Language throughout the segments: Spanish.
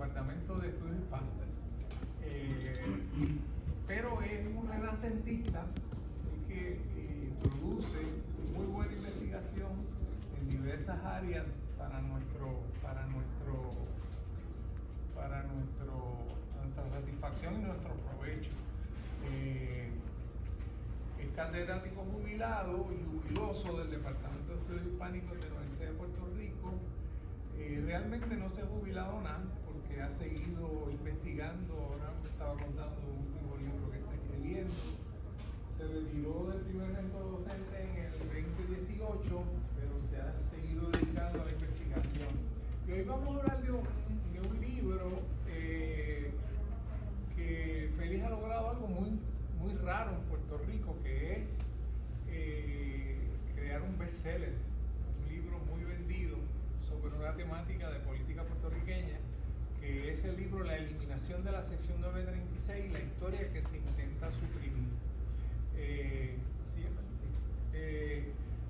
Departamento de Estudios Hispánicos. Pero es un renacentista, así que produce muy buena investigación en diversas áreas para nuestra satisfacción y nuestro provecho. Es catedrático jubilado y jubiloso del Departamento de Estudios Hispánicos de la Universidad de Puerto Rico. Realmente no se ha jubilado nada porque ha seguido investigando. Ahora me estaba contando un último libro que está escribiendo. Se retiró del primer centro docente en el 2018, pero se ha seguido dedicando a la investigación. Y hoy vamos a hablar de un libro que Félix ha logrado algo muy raro en Puerto Rico, que es crear un bestseller, un libro muy vendido sobre una temática de política puertorriqueña, que es el libro La eliminación de la sección 936, la historia que se intenta suprimir.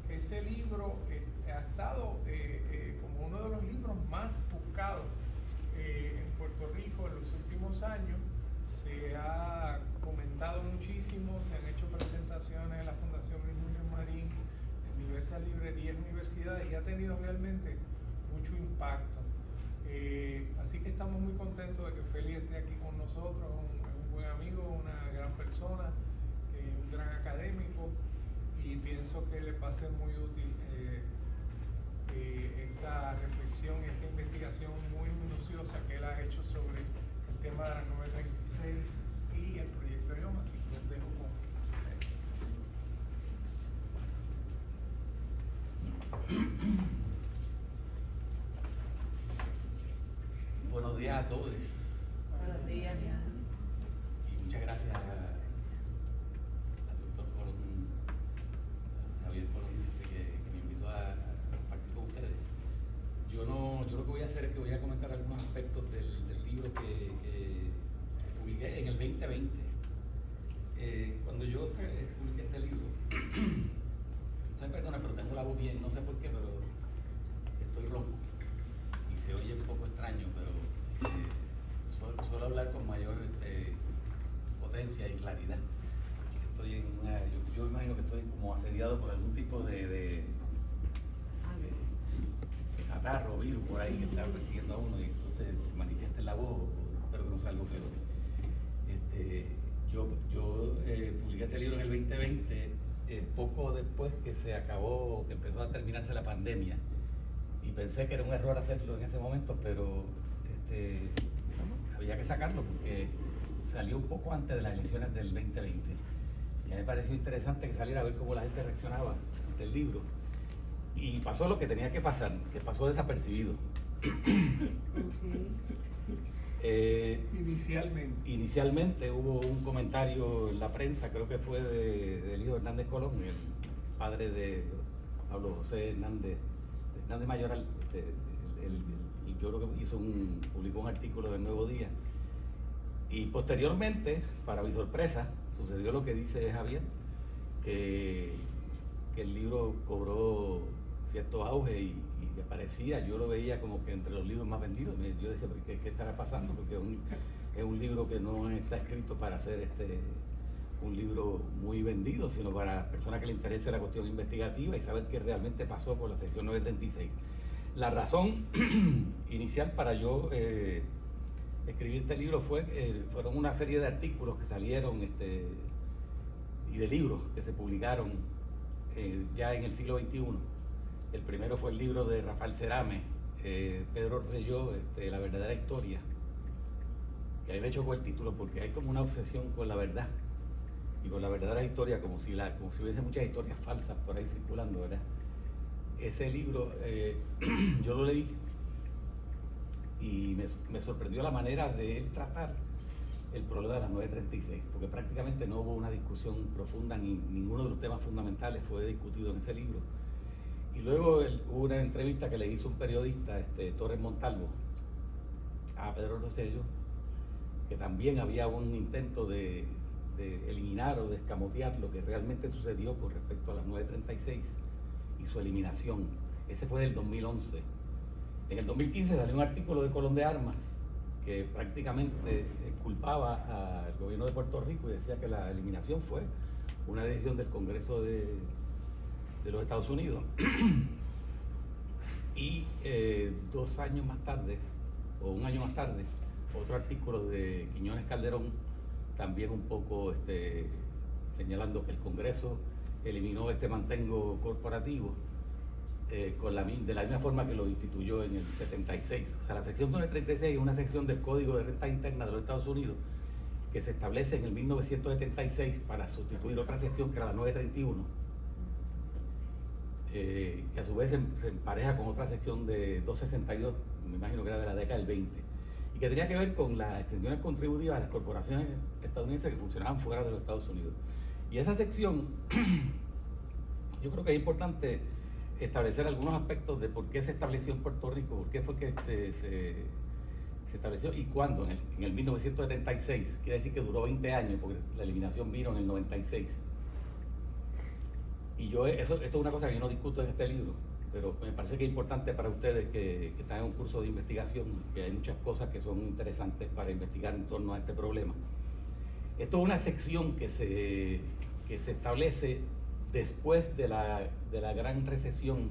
Ese libro ha estado como uno de los libros más buscados en Puerto Rico en los últimos años. Se ha comentado muchísimo, se han hecho presentaciones en la Fundación Luis Marín, en diversas librerías y universidades, y ha tenido realmente mucho impacto. Así que estamos muy contentos de que Félix esté aquí con nosotros, un buen amigo, una gran persona, un gran académico, y pienso que le va a ser muy útil esta reflexión, esta investigación muy minuciosa que él ha hecho sobre el tema de la 936 y el proyecto de IOMA. Así que los dejo con Buenos días a todos. Buenos días. Y muchas gracias al doctor Colón, Javier Colón, que me invitó a compartir con ustedes. Yo lo que voy a hacer es que voy a comentar algunos aspectos del libro que publiqué en el 2020. Cuando yo publiqué este libro, ustedes perdonen, pero tengo la voz bien, no sé por qué, pero estoy ronco y se oye un poco extraño, pero suelo hablar con mayor potencia y claridad. Estoy en yo imagino que estoy como asediado por algún tipo de catarro, virus por ahí que está persiguiendo a uno y entonces se manifiesta en la voz, espero que no sea algo peor. Yo publiqué este libro en el 2020, poco después que se acabó, que empezó a terminarse la pandemia, y pensé que era un error hacerlo en ese momento, pero había que sacarlo porque salió un poco antes de las elecciones del 2020. Y a mí me pareció interesante que saliera a ver cómo la gente reaccionaba ante el libro. Y pasó lo que tenía que pasar, que pasó desapercibido. Inicialmente hubo un comentario en la prensa, creo que fue de Elío Hernández Colón, el padre de Pablo José Hernández Mayoral. Yo creo que publicó un artículo del Nuevo Día. Y posteriormente, para mi sorpresa, sucedió lo que dice Javier, que el libro cobró cierto auge y aparecía, yo lo veía como que entre los libros más vendidos. Yo decía, ¿pero qué estará pasando? Porque es un libro que no está escrito para ser un libro muy vendido, sino para personas que le interese la cuestión investigativa y saber qué realmente pasó con la sección 936. La razón inicial para yo escribir este libro fueron una serie de artículos que salieron y de libros que se publicaron ya en el siglo XXI. El primero fue el libro de Rafael Cerame, Pedro Rosselló, La verdadera historia, que a mí me chocó el título porque hay como una obsesión con la verdad y con la verdadera historia, como si hubiese muchas historias falsas por ahí circulando, ¿verdad? Ese libro yo lo leí y me sorprendió la manera de él tratar el problema de las 936, porque prácticamente no hubo una discusión profunda, ni ninguno de los temas fundamentales fue discutido en ese libro. Y luego hubo una entrevista que le hizo un periodista, Torres Montalvo, a Pedro Rosselló, que también había un intento de eliminar o de escamotear lo que realmente sucedió con respecto a las 936 y su eliminación. Ese fue del 2011. En el 2015 salió un artículo de Colón de Armas que prácticamente culpaba al gobierno de Puerto Rico y decía que la eliminación fue una decisión del Congreso de los Estados Unidos. Y 2 años más tarde, o un año más tarde, otro artículo de Quiñones Calderón, también un poco señalando que el Congreso eliminó este mantengo corporativo de la misma forma que lo instituyó en el 76. O sea, la sección 936 es una sección del Código de Renta Interna de los Estados Unidos que se establece en el 1976 para sustituir otra sección que era la 931, que a su vez se empareja con otra sección de 262, me imagino que era de la década del 20, y que tenía que ver con las extensiones contributivas de las corporaciones estadounidenses que funcionaban fuera de los Estados Unidos. Y esa sección, yo creo que es importante establecer algunos aspectos de por qué se estableció en Puerto Rico, por qué fue que se estableció y cuándo. En el 1976, quiere decir que duró 20 años, porque la eliminación vino en el 96. Y esto es una cosa que yo no discuto en este libro, pero me parece que es importante para ustedes que están en un curso de investigación, que hay muchas cosas que son interesantes para investigar en torno a este problema. Esto es una sección que se establece después de la gran recesión,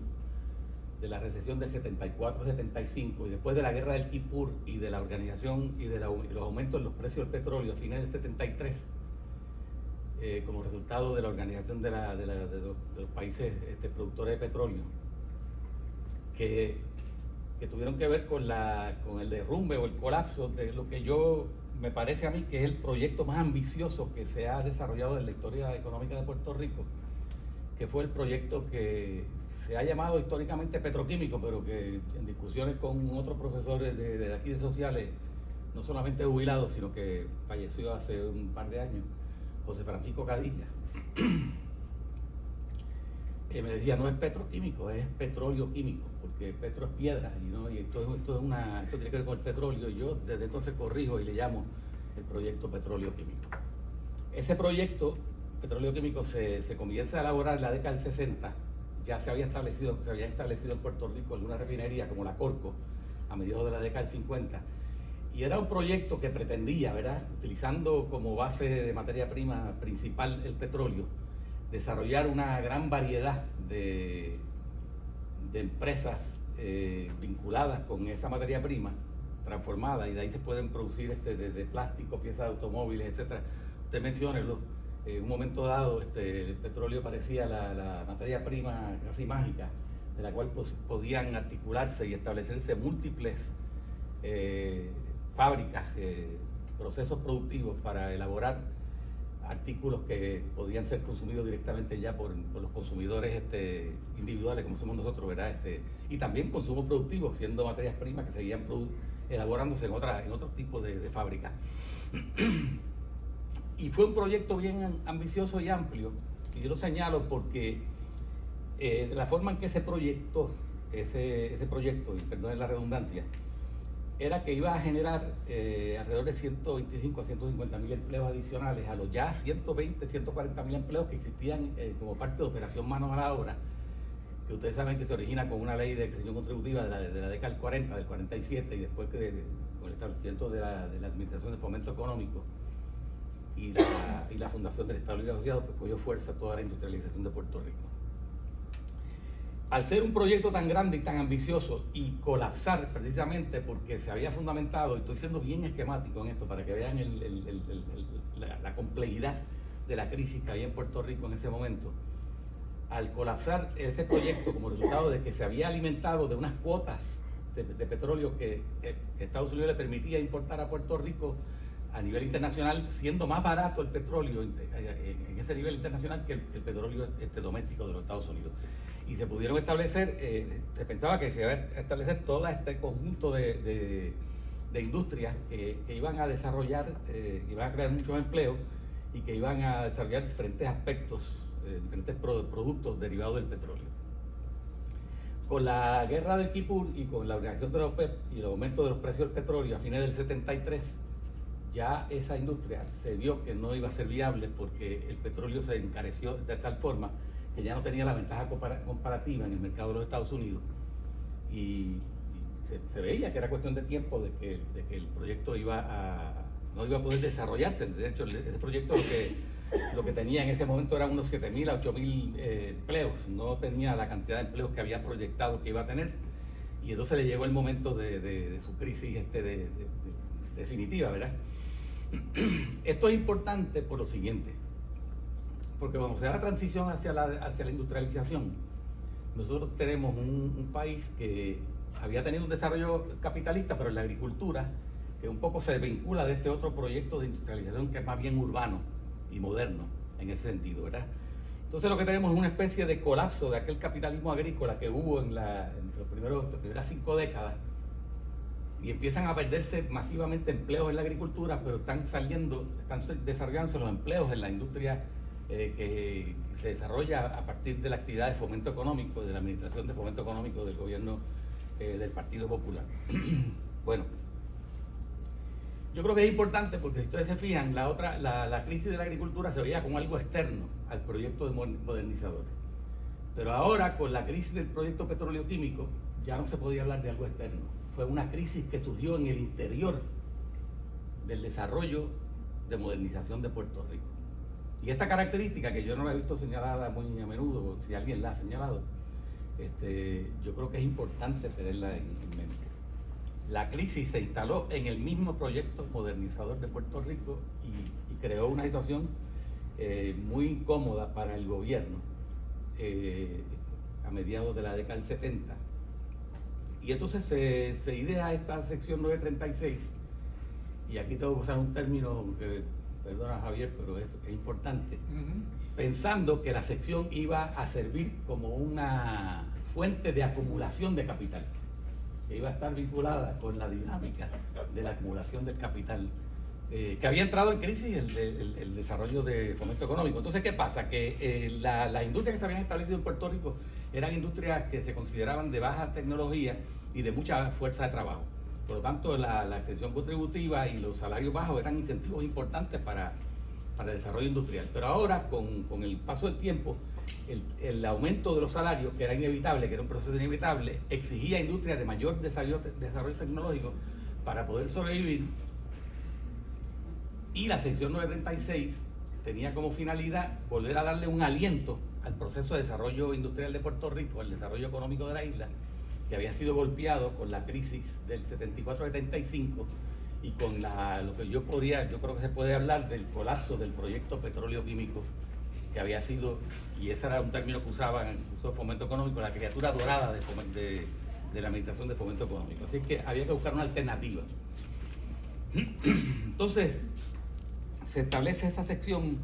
de la recesión del 74-75, y después de la guerra del Kipur y de la organización y de los aumentos en los precios del petróleo a fines del 73, como resultado de la organización de los países productores de petróleo, que tuvieron que ver con el derrumbe o el colapso de lo que me parece a mí que es el proyecto más ambicioso que se ha desarrollado en la historia económica de Puerto Rico, que fue el proyecto que se ha llamado históricamente petroquímico, pero que en discusiones con otros profesores de aquí de sociales, no solamente jubilados, sino que falleció hace un par de años, José Francisco Cadilla, me decía, no es petroquímico, es petróleo químico, porque petro es piedra, y esto tiene que ver con el petróleo, y yo desde entonces corrijo y le llamo el proyecto petróleo químico. Ese proyecto petróleo químico se comienza a elaborar en la década del 60, ya se habían establecido en Puerto Rico alguna refinería como la Corco a mediados de la década del 50, y era un proyecto que pretendía, ¿verdad?, utilizando como base de materia prima principal el petróleo, desarrollar una gran variedad de empresas vinculadas con esa materia prima transformada, y de ahí se pueden producir desde plástico, piezas de automóviles, etcétera. Usted menciónelo, en un momento dado el petróleo parecía la materia prima casi mágica, de la cual podían articularse y establecerse múltiples fábricas, procesos productivos para elaborar artículos que podían ser consumidos directamente ya por los consumidores individuales como somos nosotros, ¿verdad? Y también consumo productivo, siendo materias primas que seguían elaborándose en otros tipos de fábricas. Y fue un proyecto bien ambicioso y amplio, y yo lo señalo porque la forma en que se proyectó ese proyecto, y perdonen la redundancia, era que iba a generar alrededor de 125 a 150 mil empleos adicionales a los ya 120, 140 mil empleos que existían como parte de Operación Mano a la Obra, que ustedes saben que se origina con una ley de exención contributiva de la década del 40, del 47, y después con el establecimiento de la Administración de Fomento Económico y la fundación del Estado Libre Asociado, que cogió fuerza toda la industrialización de Puerto Rico. Al ser un proyecto tan grande y tan ambicioso y colapsar precisamente porque se había fundamentado, y estoy siendo bien esquemático en esto para que vean la complejidad de la crisis que había en Puerto Rico en ese momento, al colapsar ese proyecto como resultado de que se había alimentado de unas cuotas de petróleo que Estados Unidos le permitía importar a Puerto Rico a nivel internacional, siendo más barato el petróleo en ese nivel internacional que el petróleo doméstico de los Estados Unidos. Y se pudieron establecer, se pensaba que se iba a establecer todo este conjunto de industrias que iban a desarrollar, iban a crear muchos empleos y que iban a desarrollar diferentes aspectos, diferentes productos derivados del petróleo. Con la guerra del Kipur y con la organización de la OPEP y el aumento de los precios del petróleo a fines del 73, ya esa industria se vio que no iba a ser viable porque el petróleo se encareció de tal forma que ya no tenía la ventaja comparativa en el mercado de los Estados Unidos, y se veía que era cuestión de tiempo de que el proyecto no iba a poder desarrollarse. De hecho, ese proyecto lo que tenía en ese momento eran unos 7.000 a 8.000 empleos, no tenía la cantidad de empleos que había proyectado que iba a tener, y entonces le llegó el momento de su crisis definitiva, ¿verdad? Esto es importante por lo siguiente, porque cuando se da la transición hacia la industrialización, nosotros tenemos un país que había tenido un desarrollo capitalista, pero en la agricultura, que un poco se desvincula de este otro proyecto de industrialización que es más bien urbano y moderno en ese sentido, ¿verdad? Entonces lo que tenemos es una especie de colapso de aquel capitalismo agrícola que hubo en las primeras 5 décadas, y empiezan a perderse masivamente empleos en la agricultura, pero están desarrollándose los empleos en la industria que se desarrolla a partir de la actividad de fomento económico, de la administración de fomento económico del gobierno del Partido Popular. Bueno, yo creo que es importante porque si ustedes se fijan, la crisis de la agricultura se veía como algo externo al proyecto de modernizador. Pero ahora, con la crisis del proyecto petróleo químico, ya no se podía hablar de algo externo. Fue una crisis que surgió en el interior del desarrollo de modernización de Puerto Rico. Y esta característica, que yo no la he visto señalada muy a menudo, si alguien la ha señalado, yo creo que es importante tenerla en mente. La crisis se instaló en el mismo proyecto modernizador de Puerto Rico y creó una situación muy incómoda para el gobierno a mediados de la década del 70. Y entonces se idea esta sección 936, y aquí tengo que usar un término que, perdona Javier, pero es importante, pensando que la sección iba a servir como una fuente de acumulación de capital, que iba a estar vinculada con la dinámica de la acumulación del capital, que había entrado en crisis el desarrollo de fomento económico. Entonces, ¿qué pasa? Que las industrias que se habían establecido en Puerto Rico eran industrias que se consideraban de baja tecnología y de mucha fuerza de trabajo. Por lo tanto, la exención contributiva y los salarios bajos eran incentivos importantes para el desarrollo industrial. Pero ahora, con el paso del tiempo, el aumento de los salarios, que era inevitable, que era un proceso inevitable, exigía industrias de mayor desarrollo tecnológico para poder sobrevivir. Y la sección 936 tenía como finalidad volver a darle un aliento al proceso de desarrollo industrial de Puerto Rico, al desarrollo económico de la isla, que había sido golpeado con la crisis del 74-75 y con lo que yo creo que se puede hablar del colapso del proyecto petróleo químico, que había sido, y ese era un término que usaban el fomento económico, la criatura dorada de la administración de fomento económico. Así que había que buscar una alternativa. Entonces, se establece esa sección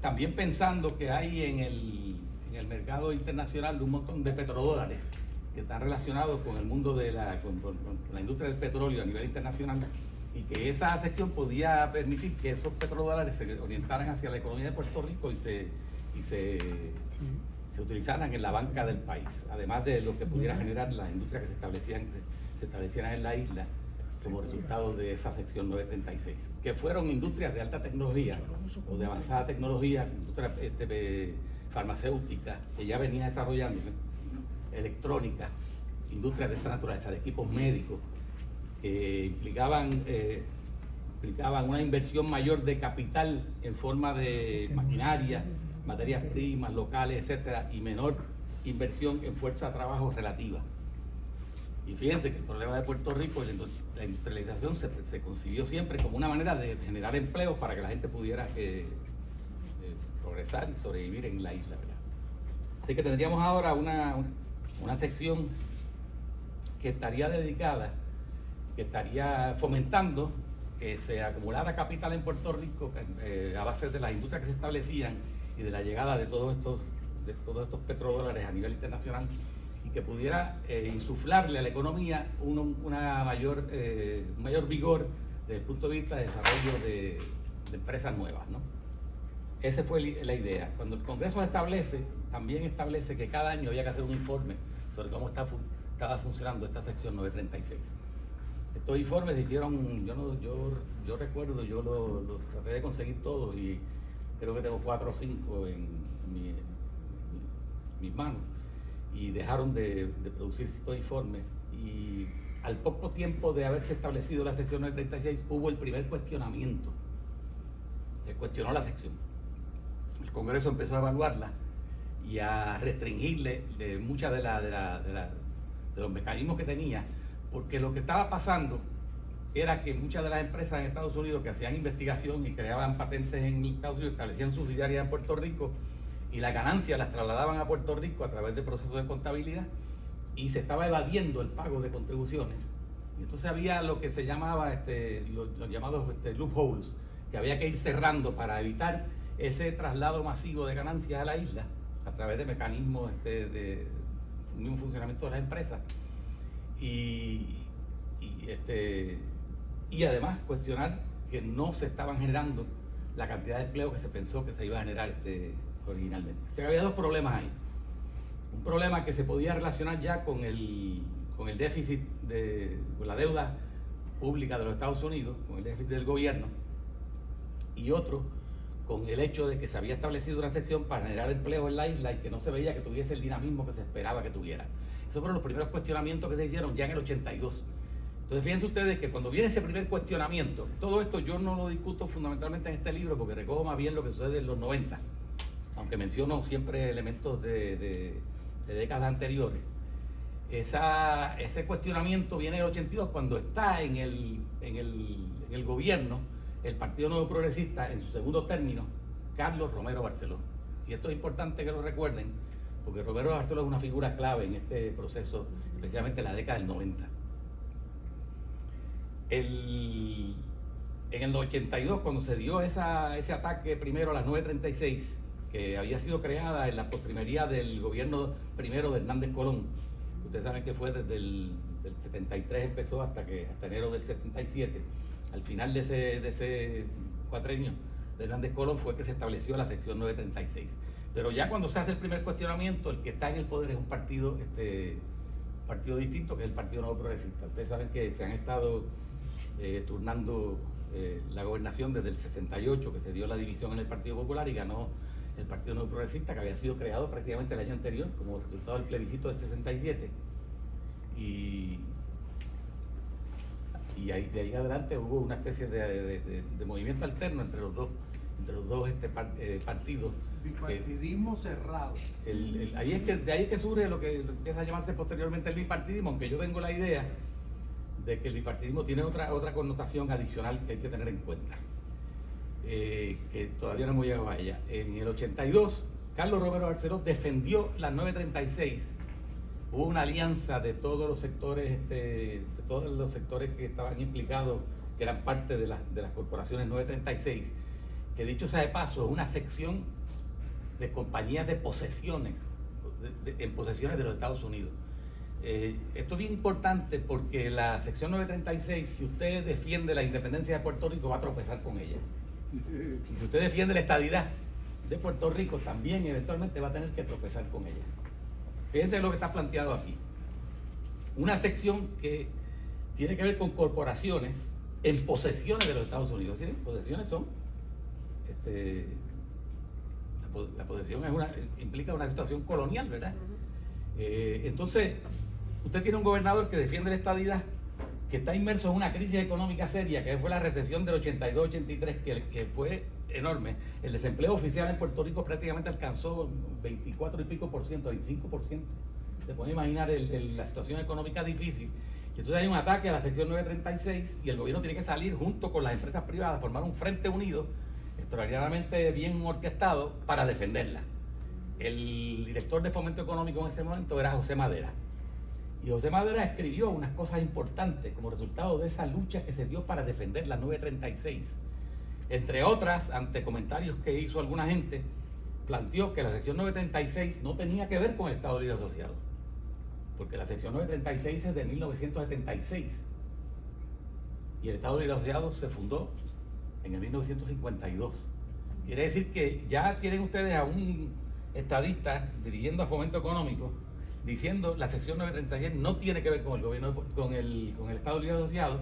también pensando que hay en el mercado internacional un montón de petrodólares que están relacionados con el mundo con la industria del petróleo a nivel internacional, y que esa sección podía permitir que esos petrodólares se orientaran hacia la economía de Puerto Rico y se utilizaran en la banca del país, además de lo que pudiera generar las industrias que se establecieran en la isla como resultado de esa sección 936, que fueron industrias de alta tecnología o de avanzada tecnología, industria farmacéutica, que ya venía desarrollándose, electrónica, industrias de esa naturaleza, de equipos médicos, que implicaban una inversión mayor de capital en forma de maquinaria, materias primas, locales, etcétera, y menor inversión en fuerza de trabajo relativa. Y fíjense que el problema de Puerto Rico, la industrialización se concibió siempre como una manera de generar empleos para que la gente pudiera progresar y sobrevivir en la isla, ¿verdad? Así que tendríamos ahora una sección que estaría dedicada, que estaría fomentando que se acumulara capital en Puerto Rico a base de las industrias que se establecían y de la llegada de todos estos petrodólares a nivel internacional, y que pudiera insuflarle a la economía un mayor vigor desde el punto de vista de desarrollo de empresas nuevas, ¿no? Esa fue la idea. Cuando el Congreso también establece que cada año había que hacer un informe sobre cómo estaba funcionando esta sección 936. Estos informes se hicieron, yo recuerdo, yo lo traté de conseguir todos y creo que tengo 4 o 5 en mis manos, y dejaron de producir estos informes, y al poco tiempo de haberse establecido la sección 936, hubo el primer cuestionamiento. Se cuestionó la sección. El Congreso empezó a evaluarla y a restringirle de muchas de los mecanismos que tenía, porque lo que estaba pasando era que muchas de las empresas en Estados Unidos que hacían investigación y creaban patentes en Estados Unidos, establecían subsidiarias en Puerto Rico y las ganancias las trasladaban a Puerto Rico a través de procesos de contabilidad, y se estaba evadiendo el pago de contribuciones. Y entonces había lo que se llamaba los llamados loopholes, que había que ir cerrando para evitar ese traslado masivo de ganancias a la isla a través de mecanismos de un funcionamiento de las empresas. Y además cuestionar que no se estaban generando la cantidad de empleo que se pensó que se iba a generar originalmente. O sea, había dos problemas ahí. Un problema que se podía relacionar ya con el déficit con la deuda pública de los Estados Unidos, con el déficit del gobierno, y otro con el hecho de que se había establecido una sección para generar empleo en la isla y que no se veía que tuviese el dinamismo que se esperaba que tuviera. Esos fueron los primeros cuestionamientos que se hicieron ya en el 82. Entonces fíjense ustedes que cuando viene ese primer cuestionamiento, todo esto yo no lo discuto fundamentalmente en este libro porque recojo más bien lo que sucede en los 90, aunque menciono siempre elementos de décadas anteriores. Ese cuestionamiento viene en el 82 cuando está en el gobierno el Partido Nuevo Progresista en su segundo término, Carlos Romero Barceló. Y esto es importante que lo recuerden, porque Romero Barceló es una figura clave en este proceso, especialmente en la década del 90. En el 82, cuando se dio ese ataque primero a las 936, que había sido creada en la postrimería del gobierno primero de Hernández Colón, ustedes saben que fue desde el 73 empezó hasta enero del 77, al final de ese cuatrenio de Hernández Colón fue que se estableció la sección 936. Pero ya cuando se hace el primer cuestionamiento, el que está en el poder es un partido distinto, que es el Partido Nuevo Progresista. Ustedes saben que se han estado turnando la gobernación desde el 68, que se dio la división en el Partido Popular y ganó el Partido Nuevo Progresista, que había sido creado prácticamente el año anterior como resultado del plebiscito del 67. Y de ahí adelante hubo una especie de movimiento alterno entre los dos partidos. Bipartidismo cerrado. De ahí es que surge lo que empieza a llamarse posteriormente el bipartidismo, aunque yo tengo la idea de que el bipartidismo tiene otra connotación adicional que hay que tener en cuenta, que todavía no hemos llegado a ella. En el 82, Carlos Romero Barceló defendió la 936. Hubo una alianza de todos los sectores, que estaban implicados, que eran parte de las corporaciones 936, que dicho sea de paso, es una sección de compañías de posesiones, en posesiones de los Estados Unidos. Esto es bien importante porque la sección 936, si usted defiende la independencia de Puerto Rico, va a tropezar con ella. Y si usted defiende la estadidad de Puerto Rico, también eventualmente va a tener que tropezar con ella. Fíjense lo que está planteado aquí. Una sección que tiene que ver con corporaciones en posesiones de los Estados Unidos. ¿Sí? Posesiones son... la posesión implica una situación colonial, ¿verdad? Entonces, usted tiene un gobernador que defiende la estadidad, que está inmerso en una crisis económica seria, que fue la recesión del 82-83, que fue enorme. El desempleo oficial en Puerto Rico prácticamente alcanzó 24 y pico por ciento, 25%. Se puede imaginar la situación económica difícil. Y entonces hay un ataque a la sección 936 y el gobierno tiene que salir junto con las empresas privadas, formar un frente unido, extraordinariamente bien orquestado, para defenderla. El director de Fomento Económico en ese momento era José Madera. Y José Madera escribió unas cosas importantes como resultado de esa lucha que se dio para defender la 936. Entre otras, ante comentarios que hizo alguna gente, planteó que la sección 936 no tenía que ver con el Estado Libre Asociado, porque la sección 936 es de 1976 y el Estado Libre Asociado se fundó en el 1952. Quiere decir que ya tienen ustedes a un estadista dirigiendo a Fomento Económico diciendo la sección 936 no tiene que ver con el gobierno, con el Estado Libre Asociado,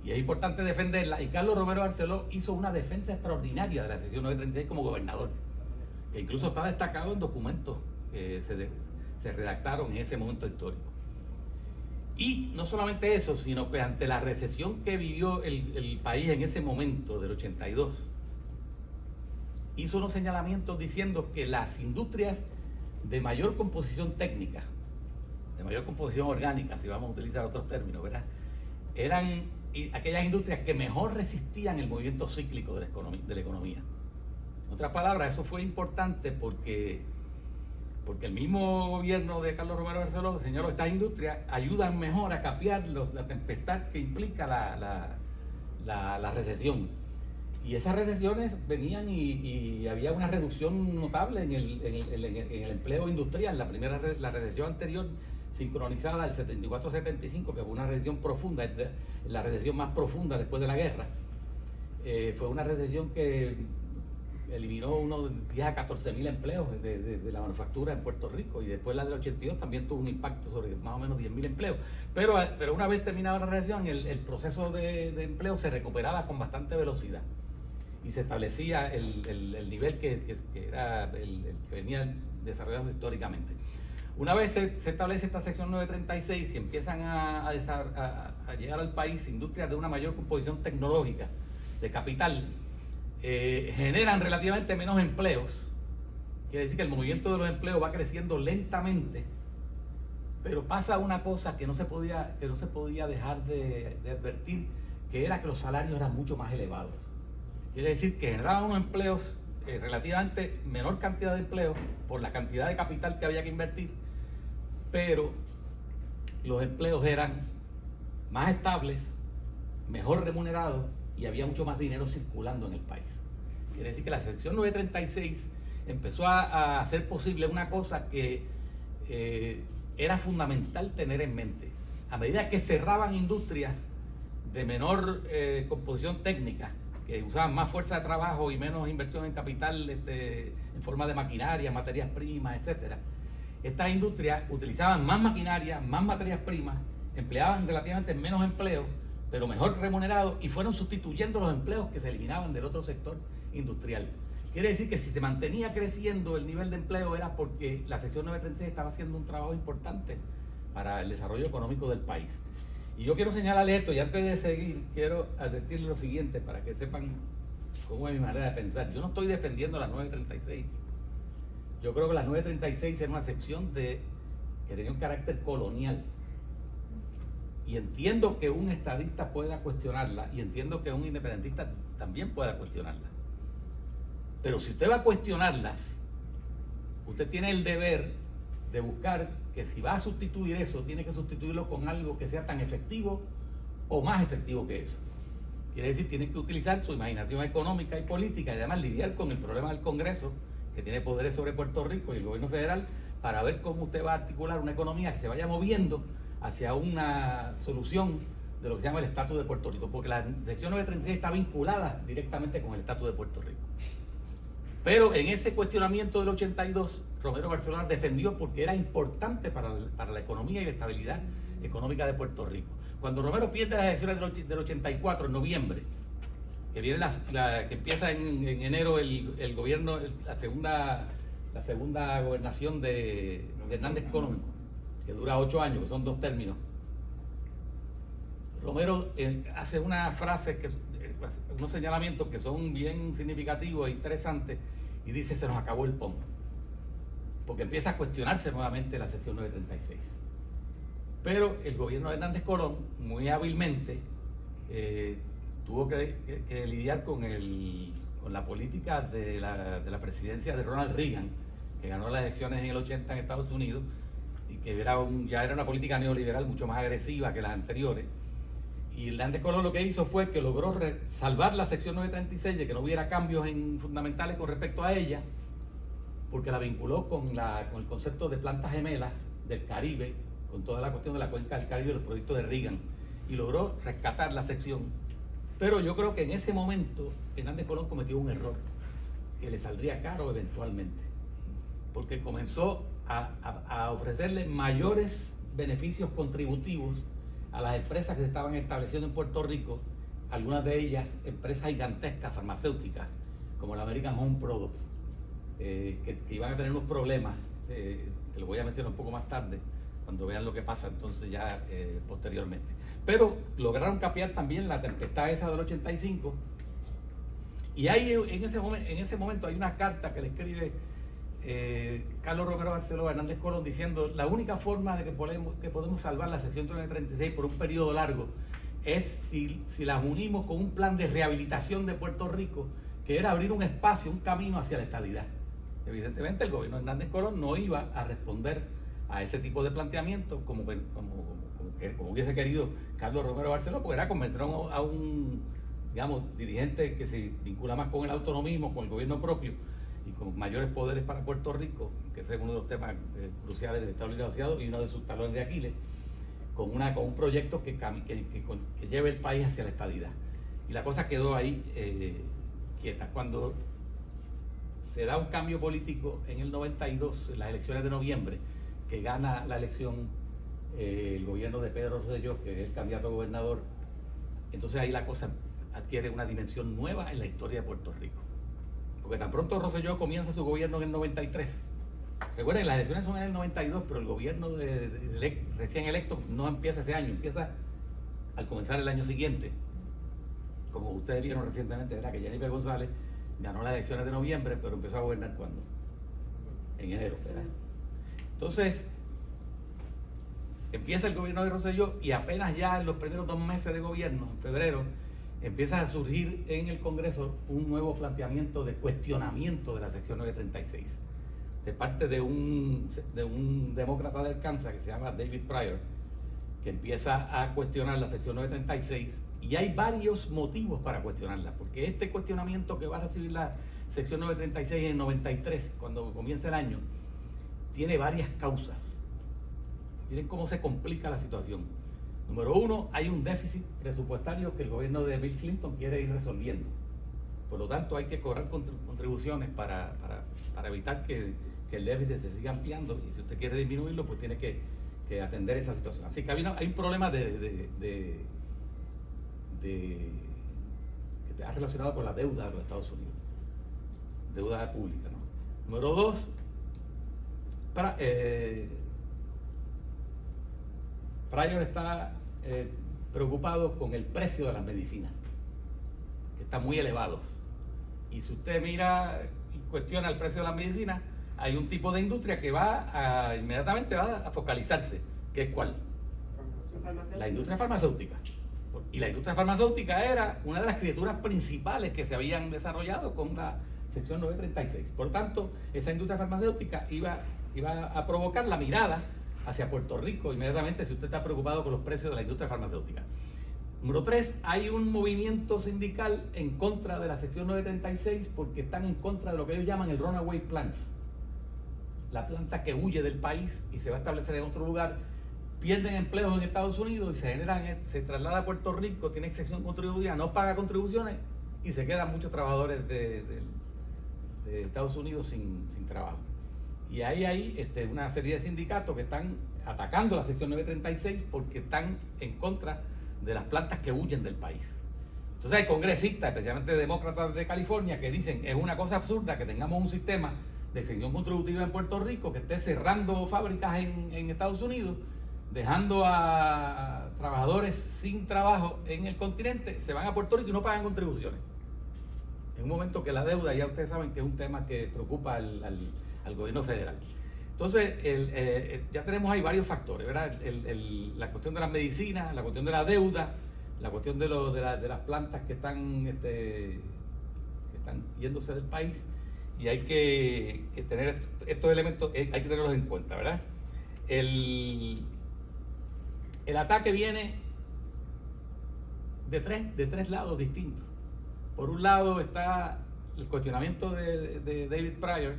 y es importante defenderla. Y Carlos Romero Barceló hizo una defensa extraordinaria de la sección 936 como gobernador, que incluso está destacado en documentos que se redactaron en ese momento histórico. Y no solamente eso, sino que ante la recesión que vivió el país en ese momento, del 82, hizo unos señalamientos diciendo que las industrias de mayor composición técnica, de mayor composición orgánica, si vamos a utilizar otros términos, ¿verdad?, eran aquellas industrias que mejor resistían el movimiento cíclico de la economía. En otras palabras, eso fue importante porque el mismo gobierno de Carlos Romero Barceló señaló que estas industrias ayudan mejor a capear la tempestad que implica la recesión. Y esas recesiones venían y había una reducción notable en el empleo industrial. La recesión anterior, sincronizada al 74-75, que fue una recesión profunda, la recesión más profunda después de la guerra, fue una recesión que eliminó unos 10 a 14 mil empleos de la manufactura en Puerto Rico, y después la del 82 también tuvo un impacto sobre más o menos 10 mil empleos. Pero una vez terminada la recesión, el proceso de empleo se recuperaba con bastante velocidad y se establecía el nivel que era el que venía desarrollado históricamente. Una vez se establece esta sección 936 y empiezan a llegar al país industrias de una mayor composición tecnológica, de capital, generan relativamente menos empleos. Quiere decir que el movimiento de los empleos va creciendo lentamente, pero pasa una cosa que no se podía dejar de advertir, que era que los salarios eran mucho más elevados. Quiere decir que generaban unos empleos, relativamente menor cantidad de empleos por la cantidad de capital que había que invertir, pero los empleos eran más estables, mejor remunerados, y había mucho más dinero circulando en el país. Quiere decir que la sección 936 empezó a hacer posible una cosa que era fundamental tener en mente. A medida que cerraban industrias de menor composición técnica, que usaban más fuerza de trabajo y menos inversión en capital en forma de maquinaria, materias primas, etcétera, estas industrias utilizaban más maquinaria, más materias primas, empleaban relativamente menos empleos, pero mejor remunerados, y fueron sustituyendo los empleos que se eliminaban del otro sector industrial. Quiere decir que si se mantenía creciendo el nivel de empleo era porque la sección 936 estaba haciendo un trabajo importante para el desarrollo económico del país. Y yo quiero señalarles esto, y antes de seguir, quiero advertirles lo siguiente para que sepan cómo es mi manera de pensar. Yo no estoy defendiendo la 936. Yo creo que la 936 era una sección que tenía un carácter colonial. Y entiendo que un estadista pueda cuestionarla, y entiendo que un independentista también pueda cuestionarla. Pero si usted va a cuestionarlas, usted tiene el deber de buscar que si va a sustituir eso, tiene que sustituirlo con algo que sea tan efectivo o más efectivo que eso. Quiere decir, tiene que utilizar su imaginación económica y política, y además lidiar con el problema del Congreso, que tiene poderes sobre Puerto Rico, y el gobierno federal, para ver cómo usted va a articular una economía que se vaya moviendo hacia una solución de lo que se llama el estatus de Puerto Rico, porque la sección 936 está vinculada directamente con el estatus de Puerto Rico. Pero en ese cuestionamiento del 82, Romero Barceló defendió porque era importante para la economía y la estabilidad económica de Puerto Rico. Cuando Romero pierde las elecciones del 84, en noviembre, que viene que empieza en enero el gobierno, la segunda gobernación de Hernández Colón, que dura 8 años, que son 2 términos, Romero hace unas frases, unos señalamientos que son bien significativos e interesantes, y dice: se nos acabó el PON, porque empieza a cuestionarse nuevamente la sección 936. Pero el gobierno de Hernández Colón, muy hábilmente, tuvo que lidiar con la política de la presidencia de Ronald Reagan, que ganó las elecciones en el 80 en Estados Unidos, y que ya era una política neoliberal mucho más agresiva que las anteriores. Y Hernández Colón lo que hizo fue que logró salvar la sección 936, de que no hubiera cambios fundamentales con respecto a ella, porque la vinculó con el concepto de plantas gemelas del Caribe, con toda la cuestión de la cuenca del Caribe y los proyectos de Reagan, y logró rescatar la sección. Pero yo creo que en ese momento Hernández Colón cometió un error que le saldría caro eventualmente, porque comenzó a ofrecerle mayores beneficios contributivos a las empresas que se estaban estableciendo en Puerto Rico, algunas de ellas empresas gigantescas farmacéuticas como la American Home Products, que iban a tener unos problemas, que lo voy a mencionar un poco más tarde, cuando vean lo que pasa entonces ya posteriormente. Pero lograron capear también la tempestad esa del 85, y ahí en ese momento hay una carta que le escribe Carlos Romero Barceló a Hernández Colón diciendo: la única forma de que podemos salvar la sección 36 por un periodo largo es si las unimos con un plan de rehabilitación de Puerto Rico, que era abrir un espacio, un camino hacia la estadidad. Evidentemente el gobierno de Hernández Colón no iba a responder a ese tipo de planteamiento como hubiese querido Carlos Romero Barceló, porque era convencer a un digamos, dirigente que se vincula más con el autonomismo, con el gobierno propio y con mayores poderes para Puerto Rico, que ese es uno de los temas cruciales del Estado Libre Asociado y uno de sus talones de Aquiles, con un proyecto que lleve el país hacia la estadidad. Y la cosa quedó ahí quieta. Cuando se da un cambio político en el 92, en las elecciones de noviembre, que gana la elección el gobierno de Pedro Rosselló, que es el candidato a gobernador, entonces ahí la cosa adquiere una dimensión nueva en la historia de Puerto Rico. Porque tan pronto Rosselló comienza su gobierno en el 93. Recuerden, las elecciones son en el 92, pero el gobierno recién electo no empieza ese año, empieza al comenzar el año siguiente. Como ustedes vieron recientemente, era que Jennifer González ganó las elecciones de noviembre, pero empezó a gobernar ¿cuándo? En enero, ¿verdad? Entonces, empieza el gobierno de Rosselló y apenas ya en los primeros 2 meses de gobierno, en febrero, empieza a surgir en el Congreso un nuevo planteamiento de cuestionamiento de la sección 936 de parte de un demócrata de Arkansas que se llama David Pryor, que empieza a cuestionar la sección 936, y hay varios motivos para cuestionarla, porque este cuestionamiento que va a recibir la sección 936 en 93, cuando comienza el año, tiene varias causas. Miren cómo se complica la situación. Número 1, hay un déficit presupuestario que el gobierno de Bill Clinton quiere ir resolviendo. Por lo tanto, hay que cobrar contribuciones para evitar que el déficit se siga ampliando, y si usted quiere disminuirlo, pues tiene que atender esa situación. Así que hay un problema que está relacionado con la deuda de los Estados Unidos, deuda pública, ¿no? Número 2, Pryor está preocupado con el precio de las medicinas, que están muy elevados. Y si usted mira y cuestiona el precio de las medicinas, hay un tipo de industria que inmediatamente va a focalizarse, que es ¿cuál? La industria farmacéutica. Y la industria farmacéutica era una de las criaturas principales que se habían desarrollado con la sección 936. Por tanto, esa industria farmacéutica iba a provocar la mirada hacia Puerto Rico inmediatamente si usted está preocupado con los precios de la industria farmacéutica. Número 3, hay un movimiento sindical en contra de la sección 936 porque están en contra de lo que ellos llaman el runaway plants. La planta que huye del país y se va a establecer en otro lugar, pierden empleos en Estados Unidos y se traslada a Puerto Rico, tiene exención contributiva, no paga contribuciones y se quedan muchos trabajadores de Estados Unidos sin trabajo. Y hay una serie de sindicatos que están atacando la sección 936 porque están en contra de las plantas que huyen del país. Entonces hay congresistas, especialmente demócratas de California, que dicen es una cosa absurda que tengamos un sistema de exención contributiva en Puerto Rico que esté cerrando fábricas en Estados Unidos, dejando a trabajadores sin trabajo en el continente, se van a Puerto Rico y no pagan contribuciones. En un momento que la deuda, ya ustedes saben que es un tema que preocupa al gobierno federal. Entonces, ya tenemos ahí varios factores, ¿verdad? La cuestión de las medicinas, la cuestión de la deuda, la cuestión de las plantas que están yéndose del país, y hay que tener estos elementos, hay que tenerlos en cuenta, ¿verdad? El ataque viene de tres lados distintos. Por un lado está el cuestionamiento de David Pryor.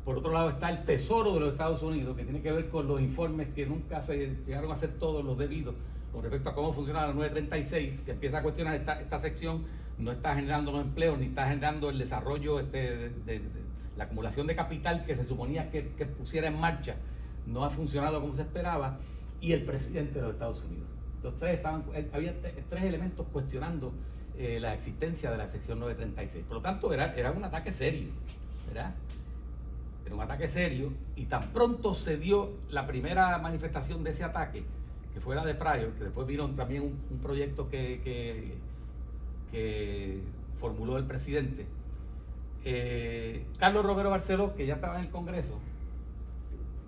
Por otro lado está el Tesoro de los Estados Unidos, que tiene que ver con los informes que nunca se llegaron a hacer todos los debidos con respecto a cómo funciona la 936, que empieza a cuestionar esta sección, no está generando los empleos, ni está generando el desarrollo de la acumulación de capital que se suponía que pusiera en marcha, no ha funcionado como se esperaba, y el presidente de los Estados Unidos. Los tres había tres elementos cuestionando la existencia de la sección 936. Por lo tanto, era un ataque serio, ¿verdad? era un ataque serio, y tan pronto se dio la primera manifestación de ese ataque, que fue la de Pryor, que después vino también un proyecto que formuló el presidente, Carlos Romero Barceló, que ya estaba en el Congreso,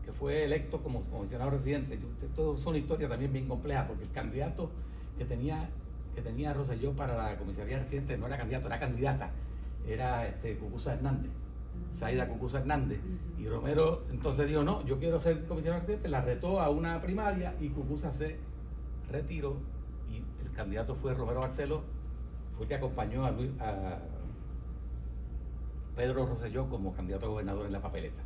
que fue electo como comisionado residente. Esto es una historia también bien compleja, porque el candidato que tenía Rosselló para la comisaría residente no era candidato, era candidata, era Cucuza Hernández, Zaida Cucuza Hernández, y Romero entonces dijo, no, yo quiero ser comisionado residente, la retó a una primaria y Cucuza se retiró, y el candidato fue Romero Barceló, fue el que acompañó a Pedro Rosselló como candidato a gobernador en la papeleta.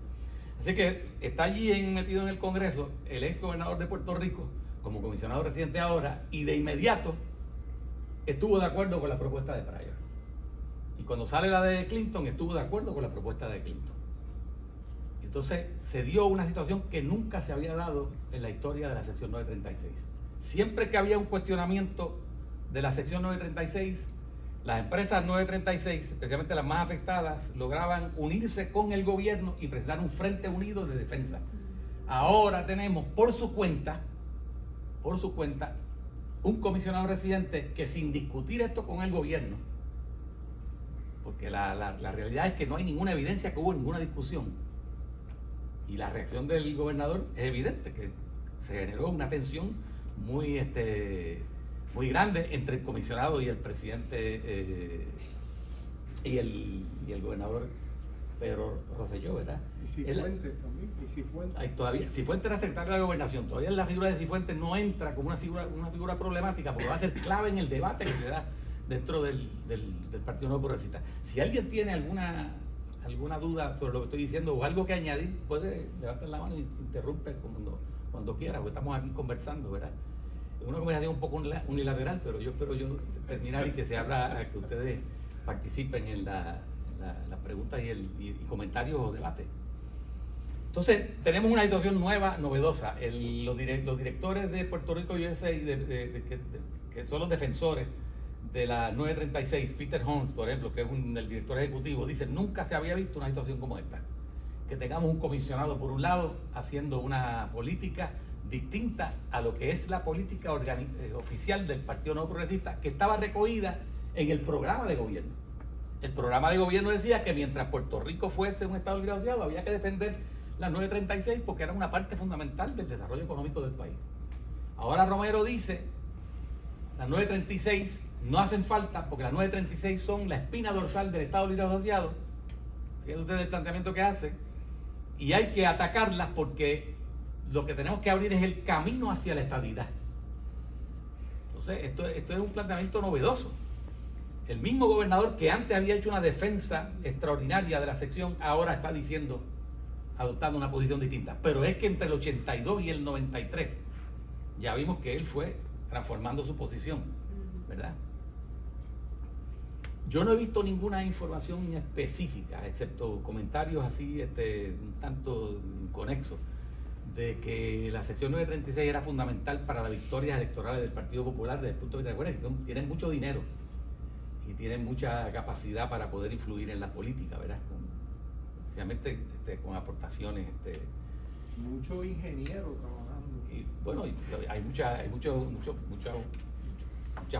Así que está allí metido en el Congreso el ex gobernador de Puerto Rico como comisionado residente ahora, y de inmediato estuvo de acuerdo con la propuesta de Pryor. Y cuando sale la de Clinton, estuvo de acuerdo con la propuesta de Clinton. Entonces se dio una situación que nunca se había dado en la historia de la sección 936. Siempre que había un cuestionamiento de la sección 936, las empresas 936, especialmente las más afectadas, lograban unirse con el gobierno y presentar un frente unido de defensa. Ahora tenemos por su cuenta, un comisionado residente que, sin discutir esto con el gobierno, porque la realidad es que no hay ninguna evidencia que hubo ninguna discusión, y la reacción del gobernador es evidente, que se generó una tensión muy grande entre el comisionado y el presidente y el gobernador Pedro Rosselló, ¿verdad? Y Cifuentes también. Y Cifuentes. Todavía, Cifuentes era secretario de la Gobernación. Todavía la figura de Cifuentes no entra como una figura problemática, porque va a ser clave en el debate que se da dentro del Partido Nuevo Progresista. Si alguien tiene alguna duda sobre lo que estoy diciendo o algo que añadir, puede levantar la mano y interrumpir cuando quiera, porque estamos aquí conversando, ¿verdad? Es una conversación un poco unilateral, pero yo espero terminar y que se abra, que ustedes participen en las preguntas y comentarios o debates. Entonces, tenemos una situación nueva, novedosa. Los directores de Puerto Rico USA, que son los defensores de la 936, Peter Holmes, por ejemplo, que es el director ejecutivo, dicen, nunca se había visto una situación como esta. Que tengamos un comisionado, por un lado, haciendo una política distinta a lo que es la política oficial del Partido Nuevo Progresista, que estaba recogida en el programa de gobierno. El programa de gobierno decía que mientras Puerto Rico fuese un estado libre asociado, había que defender la 936 porque era una parte fundamental del desarrollo económico del país. Ahora Romero dice, las 936 no hacen falta porque las 936 son la espina dorsal del estado libre asociado. Fíjense ustedes el planteamiento que hace, y hay que atacarlas porque lo que tenemos que abrir es el camino hacia la estabilidad. Entonces, esto es un planteamiento novedoso. El mismo gobernador que antes había hecho una defensa extraordinaria de la sección, ahora está diciendo, adoptando una posición distinta. Pero es que entre el 82 y el 93, ya vimos que él fue transformando su posición, ¿verdad? Yo no he visto ninguna información específica, excepto comentarios así, un tanto inconexos, de que la sección 936 era fundamental para las victorias electorales del Partido Popular desde el punto de vista de que tienen mucho dinero y tienen mucha capacidad para poder influir en la política, ¿verdad? Especialmente con aportaciones. Muchos ingenieros trabajando. Y bueno, hay mucha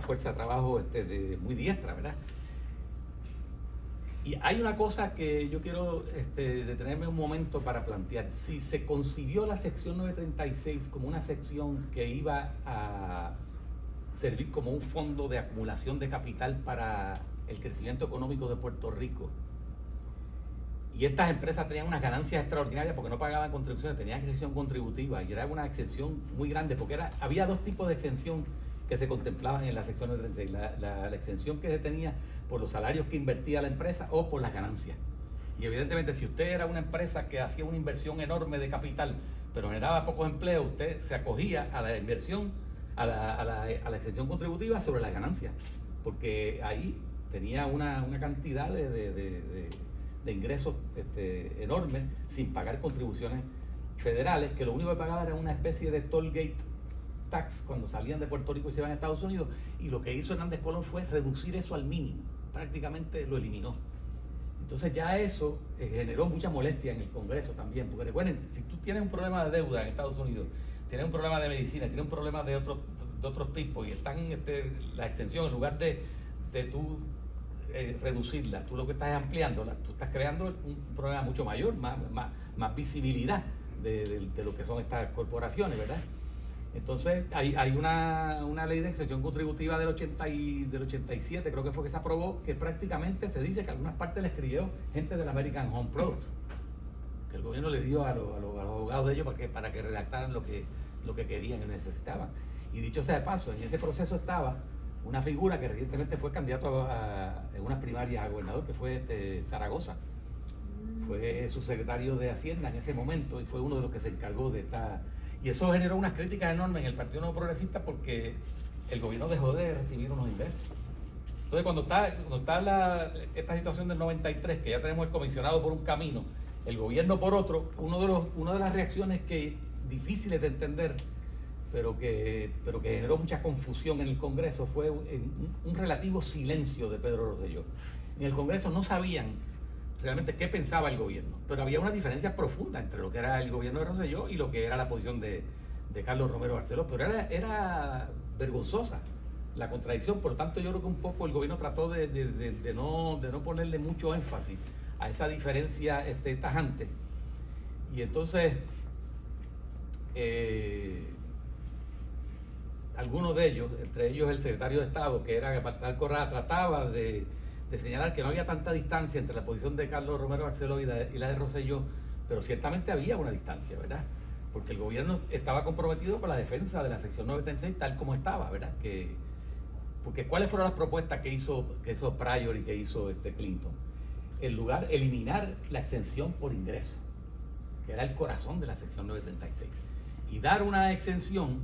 fuerza de trabajo muy diestra, ¿verdad? Y hay una cosa que yo quiero detenerme un momento para plantear. Si se concibió la sección 936 como una sección que iba a servir como un fondo de acumulación de capital para el crecimiento económico de Puerto Rico, y estas empresas tenían unas ganancias extraordinarias porque no pagaban contribuciones, tenían exención contributiva, y era una exención muy grande, porque había dos tipos de exención que se contemplaban en la sección 936, la exención que se tenía por los salarios que invertía la empresa o por las ganancias. Y evidentemente, si usted era una empresa que hacía una inversión enorme de capital, pero generaba pocos empleos, usted se acogía a la inversión, a la exención contributiva sobre las ganancias, porque ahí tenía una cantidad de ingresos enormes sin pagar contribuciones federales, que lo único que pagaba era una especie de toll gate tax cuando salían de Puerto Rico y se iban a Estados Unidos, y lo que hizo Hernández Colón fue reducir eso al mínimo, prácticamente lo eliminó. Entonces ya eso generó mucha molestia en el Congreso también, porque recuerden, si tú tienes un problema de deuda en Estados Unidos, tienes un problema de medicina, tienes un problema de otros tipos y están la exención, en lugar de tú reducirla, tú lo que estás es ampliándola, tú estás creando un problema mucho mayor, más visibilidad de lo que son estas corporaciones, ¿verdad? Entonces hay una ley de exención contributiva del 87, creo que fue que se aprobó, que prácticamente se dice que algunas partes le escribió gente del American Home Products, que el gobierno le dio a los abogados de ellos para que redactaran lo que querían y necesitaban. Y dicho sea de paso, en ese proceso estaba una figura que recientemente fue candidato en unas primarias a gobernador, que fue Zaragoza. Fue subsecretario de Hacienda en ese momento y fue uno de los que se encargó de esta... Y eso generó unas críticas enormes en el Partido Nuevo Progresista porque el gobierno dejó de recibir unos ingresos. Entonces cuando está esta situación del 93, que ya tenemos el comisionado por un camino, el gobierno por otro, una de las reacciones difíciles de entender, pero que generó mucha confusión en el Congreso, fue un relativo silencio de Pedro Rosselló. En el Congreso no sabían realmente qué pensaba el gobierno, pero había una diferencia profunda entre lo que era el gobierno de Rosselló y lo que era la posición de Carlos Romero Barceló, pero era vergonzosa la contradicción. Por lo tanto, yo creo que un poco el gobierno trató de no ponerle mucho énfasis a esa diferencia tajante. Y entonces algunos de ellos, entre ellos el secretario de Estado, que era Baltasar Corrada, trataba de señalar que no había tanta distancia entre la posición de Carlos Romero Barceló y la de Rosselló, pero ciertamente había una distancia, ¿verdad? Porque el gobierno estaba comprometido con la defensa de la sección 936 tal como estaba, ¿verdad? Porque ¿cuáles fueron las propuestas que hizo Pryor y que hizo Clinton? En lugar, eliminar la exención por ingreso, que era el corazón de la sección 936, y dar una exención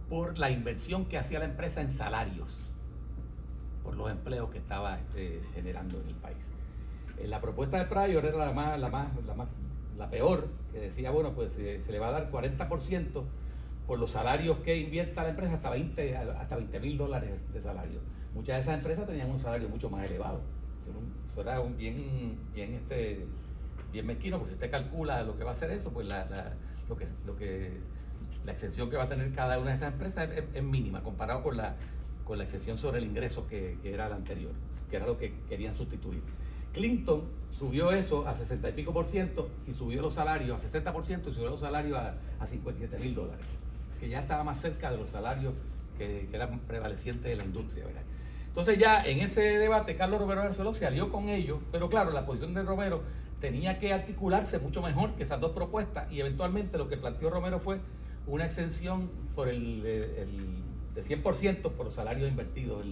por la inversión que hacía la empresa en salarios, por los empleos que estaba generando en el país. La propuesta de Pryor era la peor, que decía, bueno, pues se le va a dar 40% por los salarios que invierta la empresa, hasta $20,000 de salario. Muchas de esas empresas tenían un salario mucho más elevado. Eso era bien mezquino, pues si usted calcula lo que va a hacer eso, pues la exención que va a tener cada una de esas empresas es mínima comparado con la exención sobre el ingreso que era la anterior, que era lo que querían sustituir. Clinton subió eso a 60 y pico % y subió los salarios a 60% y subió los salarios a $57,000, que ya estaba más cerca de los salarios que eran prevalecientes de la industria, ¿verdad? Entonces ya en ese debate Carlos Romero Barceló se alió con ellos, pero claro, la posición de Romero tenía que articularse mucho mejor que esas dos propuestas, y eventualmente lo que planteó Romero fue una exención por de 100% por los salarios invertidos en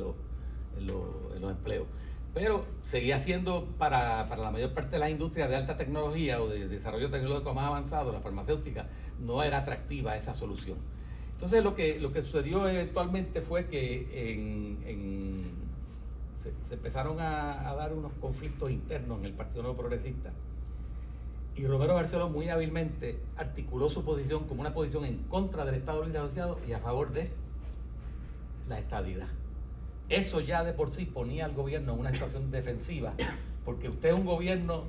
los empleos. Pero seguía siendo para la mayor parte de las industrias de alta tecnología o de desarrollo tecnológico más avanzado, la farmacéutica, no era atractiva esa solución. Entonces lo que sucedió eventualmente fue que se empezaron a dar unos conflictos internos en el Partido Nuevo Progresista, y Romero Barceló muy hábilmente articuló su posición como una posición en contra del Estado Libre Asociado y a favor de la estadidad. Eso ya de por sí ponía al gobierno en una situación defensiva, porque usted es un gobierno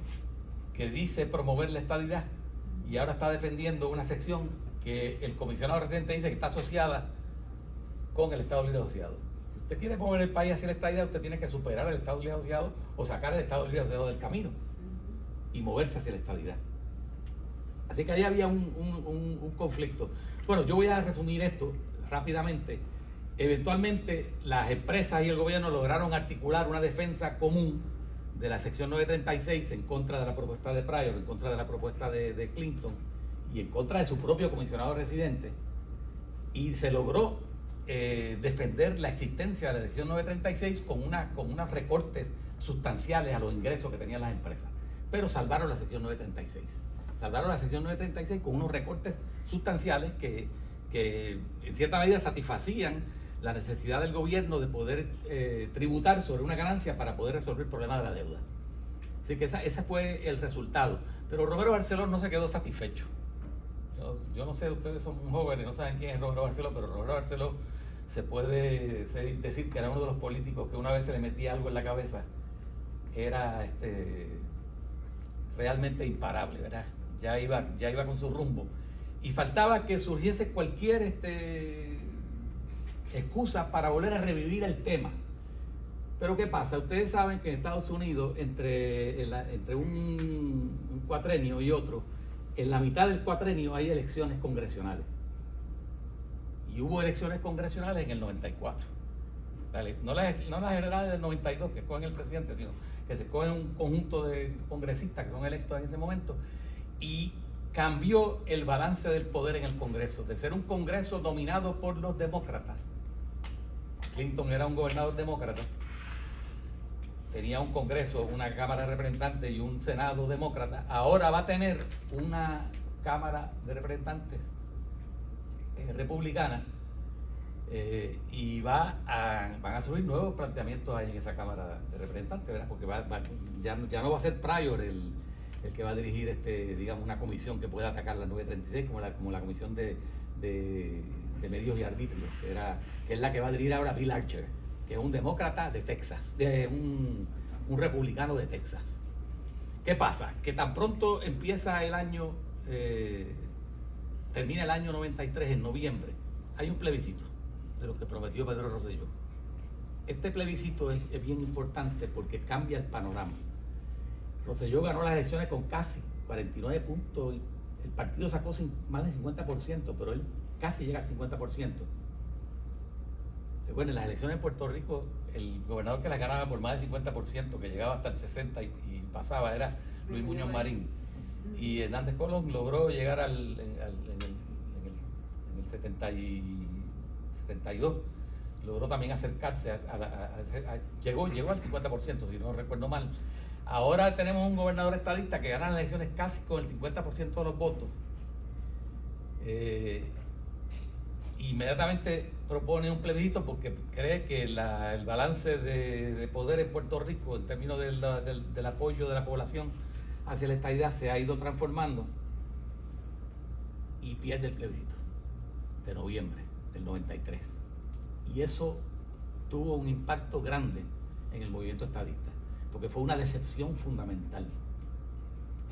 que dice promover la estadidad y ahora está defendiendo una sección que el comisionado residente dice que está asociada con el Estado Libre Asociado. Si usted quiere mover el país hacia la estadidad, usted tiene que superar el Estado Libre Asociado o sacar el Estado Libre Asociado del camino y moverse hacia la estadidad. Así que ahí había un conflicto. Bueno, yo voy a resumir esto rápidamente. Eventualmente las empresas y el gobierno lograron articular una defensa común de la sección 936 en contra de la propuesta de Pryor, en contra de la propuesta de Clinton y en contra de su propio comisionado residente, y se logró defender la existencia de la sección 936 con unos recortes sustanciales a los ingresos que tenían las empresas, pero salvaron la sección 936. Salvaron la sección 936 con unos recortes sustanciales que en cierta medida satisfacían la necesidad del gobierno de poder tributar sobre una ganancia para poder resolver el problema de la deuda. Así que ese fue el resultado. Pero Romero Barceló no se quedó satisfecho. Yo no sé, ustedes son jóvenes, no saben quién es Romero Barceló, pero Romero Barceló se puede decir que era uno de los políticos que una vez se le metía algo en la cabeza era realmente imparable, ¿verdad? Ya iba con su rumbo. Y faltaba que surgiese cualquier excusa para volver a revivir el tema. Pero ¿qué pasa? Ustedes saben que en Estados Unidos, entre un cuatrenio y otro, en la mitad del cuatrenio hay elecciones congresionales. Y hubo elecciones congresionales en el 94. No las generales del 92 que escogen el presidente, sino que se escogen un conjunto de congresistas que son electos en ese momento. Y cambió el balance del poder en el Congreso, de ser un Congreso dominado por los demócratas. Clinton era un gobernador demócrata, tenía un Congreso, una Cámara de Representantes y un Senado demócrata. Ahora va a tener una Cámara de Representantes republicana, y van a surgir nuevos planteamientos ahí en esa Cámara de Representantes, ¿verdad? Porque ya no va a ser Pryor el que va a dirigir digamos, una comisión que pueda atacar la 936 como la comisión de medios y arbitrios, que es la que va a dirigir ahora Bill Archer, que es un demócrata de Texas, un republicano de Texas. ¿Qué pasa? Que tan pronto empieza el año, termina el año 93 en noviembre, hay un plebiscito de lo que prometió Pedro Rosselló. Este plebiscito es bien importante porque cambia el panorama. Rosselló ganó las elecciones con casi 49 puntos, y el partido sacó más del 50%, pero él casi llega al 50%. Bueno, en las elecciones en Puerto Rico, el gobernador que las ganaba por más del 50%, que llegaba hasta el 60% y pasaba, era Luis Muñoz Marín. Y Hernández Colón logró llegar en el 72, logró también acercarse llegó al 50%, si no recuerdo mal. Ahora tenemos un gobernador estadista que gana las elecciones casi con el 50% de los votos. Inmediatamente propone un plebiscito porque cree que el balance de poder en Puerto Rico, en términos del apoyo de la población hacia la estadidad, se ha ido transformando, y pierde el plebiscito de noviembre del 93. Y eso tuvo un impacto grande en el movimiento estadista, porque fue una decepción fundamental.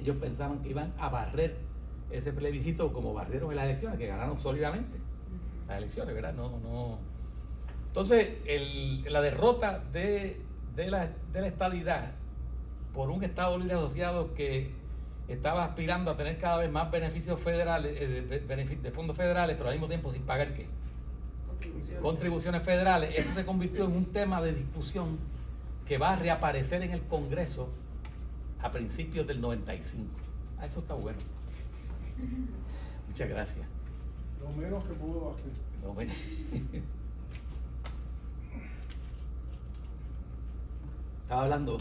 Ellos pensaban que iban a barrer ese plebiscito como barrieron en las elecciones, que ganaron sólidamente las elecciones, ¿verdad? No. Entonces, la derrota de la estadidad por un Estado Libre Asociado que estaba aspirando a tener cada vez más beneficios federales, de fondos federales, pero al mismo tiempo sin pagar ¿qué? Contribuciones federales. Eso se convirtió en un tema de discusión que va a reaparecer en el Congreso a principios del 95. Eso está bueno. Muchas gracias. Lo menos que pudo hacer. Lo menos. Estaba hablando,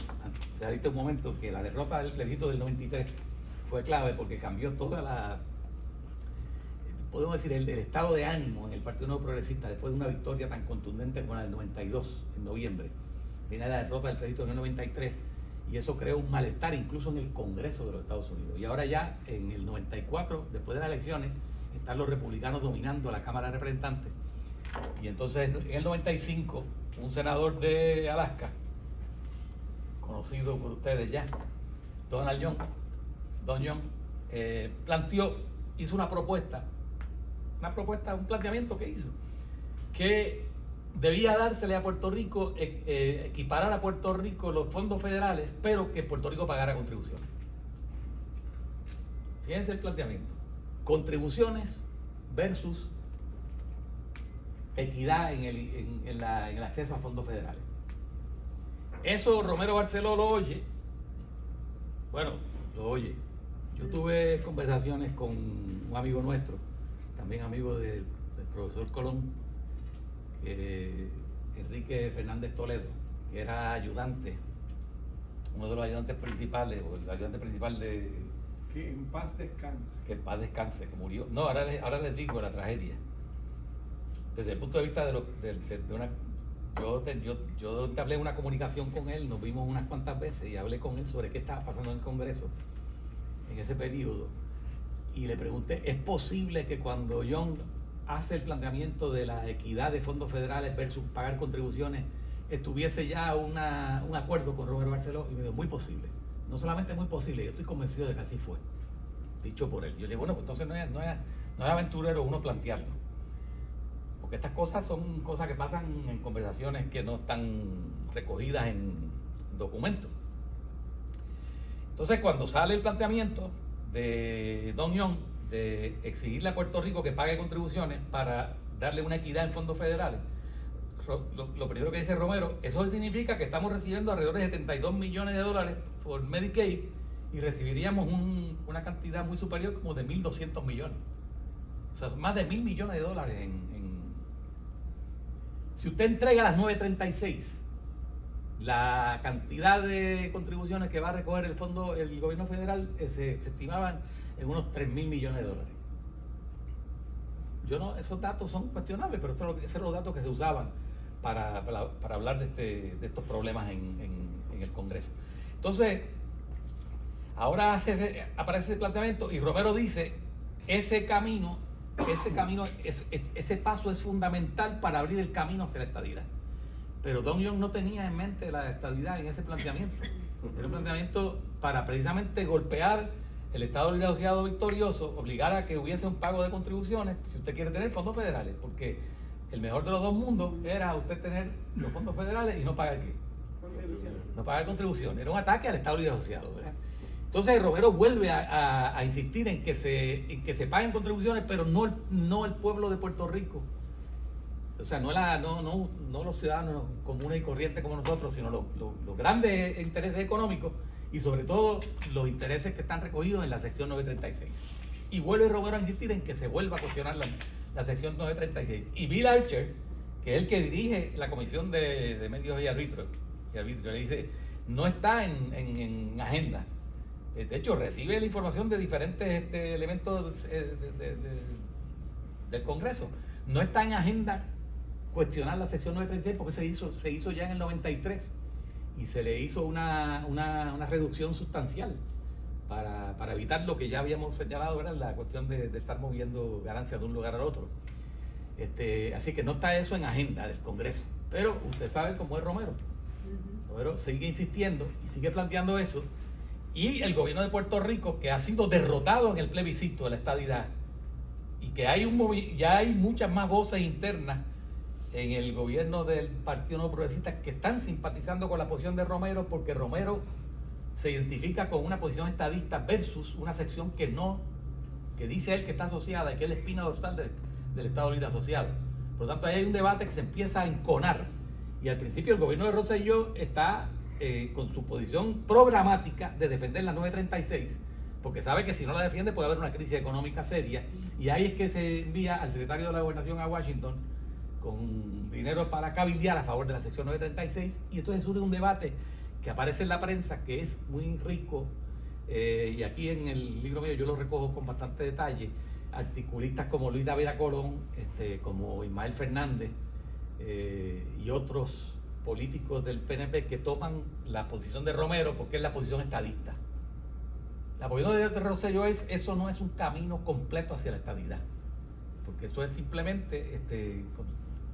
se ha visto un momento, que la derrota del plebiscito del 93 fue clave porque cambió podemos decir, el estado de ánimo en el Partido Nuevo Progresista después de una victoria tan contundente como la del 92, en noviembre. Viene la derrota del plebiscito en el 93, y eso creó un malestar incluso en el Congreso de los Estados Unidos. Y ahora ya, en el 94, después de las elecciones, están los republicanos dominando la Cámara de Representantes. Y entonces, en el 95, un senador de Alaska, conocido por ustedes ya, Don Young, hizo un planteamiento que hizo, que debía dársele a Puerto Rico, equiparar a Puerto Rico los fondos federales, pero que Puerto Rico pagara contribuciones. Fíjense el planteamiento: contribuciones versus equidad en el acceso a fondos federales. Eso Romero Barceló lo oye. Yo tuve conversaciones con un amigo nuestro, también amigo del profesor Colón, Enrique Fernández Toledo, que era ayudante, uno de los ayudantes principales, o el ayudante principal de... Que en paz descanse. Que en paz descanse, que murió. No, ahora les digo la tragedia. Desde el punto de vista de una... Yo entablé una comunicación con él, nos vimos unas cuantas veces y hablé con él sobre qué estaba pasando en el Congreso en ese periodo. Y le pregunté, ¿es posible que cuando Young hace el planteamiento de la equidad de fondos federales versus pagar contribuciones, tuviese ya un acuerdo con Romero Barceló, y me dijo, muy posible. No solamente muy posible, yo estoy convencido de que así fue, dicho por él. Yo le digo, bueno, pues entonces no es aventurero uno plantearlo, porque estas cosas son cosas que pasan en conversaciones que no están recogidas en documentos. Entonces, cuando sale el planteamiento de Don Young de exigirle a Puerto Rico que pague contribuciones para darle una equidad en fondos federales, lo primero que dice Romero, eso significa que estamos recibiendo alrededor de $72 millones por Medicaid y recibiríamos una cantidad muy superior, como de 1.200 millones. O sea, más de $1.000 millones Si usted entrega las 936, la cantidad de contribuciones que va a recoger el gobierno federal se estimaban en unos $3.000 millones. Esos datos son cuestionables, pero esos eran los datos que se usaban para hablar de estos problemas en el Congreso. Entonces, ahora aparece ese planteamiento y Romero dice, ese paso es fundamental para abrir el camino hacia la estadidad. Pero Don Young no tenía en mente la estadidad en ese planteamiento. Era un planteamiento para precisamente golpear el Estado Libre Asociado victorioso, obligar a que hubiese un pago de contribuciones, si usted quiere tener fondos federales, porque el mejor de los dos mundos era usted tener los fondos federales y no pagar ¿qué? No pagar contribuciones. Era un ataque al Estado Libre Asociado, ¿verdad? Entonces Romero vuelve a insistir en que se paguen contribuciones, pero no el pueblo de Puerto Rico. O sea, no los ciudadanos comunes y corrientes como nosotros, sino los grandes intereses económicos y sobre todo los intereses que están recogidos en la sección 936. Y vuelve Romero a insistir en que se vuelva a cuestionar la sección 936. Y Bill Archer, que es el que dirige la Comisión de Medios y Arbitrio, le dice, no está en agenda. De hecho, recibe la información de diferentes elementos del Congreso. No está en agenda cuestionar la sección 936 porque se hizo ya en el 93 y se le hizo una reducción sustancial para evitar lo que ya habíamos señalado, ¿verdad? La cuestión de estar moviendo ganancias de un lugar al otro. Así que no está eso en agenda del Congreso. Pero usted sabe cómo es Romero. Romero sigue insistiendo y sigue planteando eso. Y el gobierno de Puerto Rico, que ha sido derrotado en el plebiscito de la estadidad, y que ya hay muchas más voces internas en el gobierno del Partido Nuevo Progresista que están simpatizando con la posición de Romero, porque Romero se identifica con una posición estadista versus una sección que dice él que está asociada y que es la espina dorsal del Estado Libre Asociado. Por lo tanto, ahí hay un debate que se empieza a enconar, y al principio el gobierno de Rosselló está con su posición programática de defender la 936, porque sabe que si no la defiende puede haber una crisis económica seria, y ahí es que se envía al secretario de la Gobernación a Washington con dinero para cabildear a favor de la sección 936, y entonces surge un debate que aparece en la prensa que es muy rico, y aquí en el libro mío yo lo recojo con bastante detalle. Articulistas como Luis Dávila Colón, como Ismael Fernández y otros políticos del PNP que toman la posición de Romero porque es la posición estadista. La posición de Rosselló eso no es un camino completo hacia la estadidad, porque eso es simplemente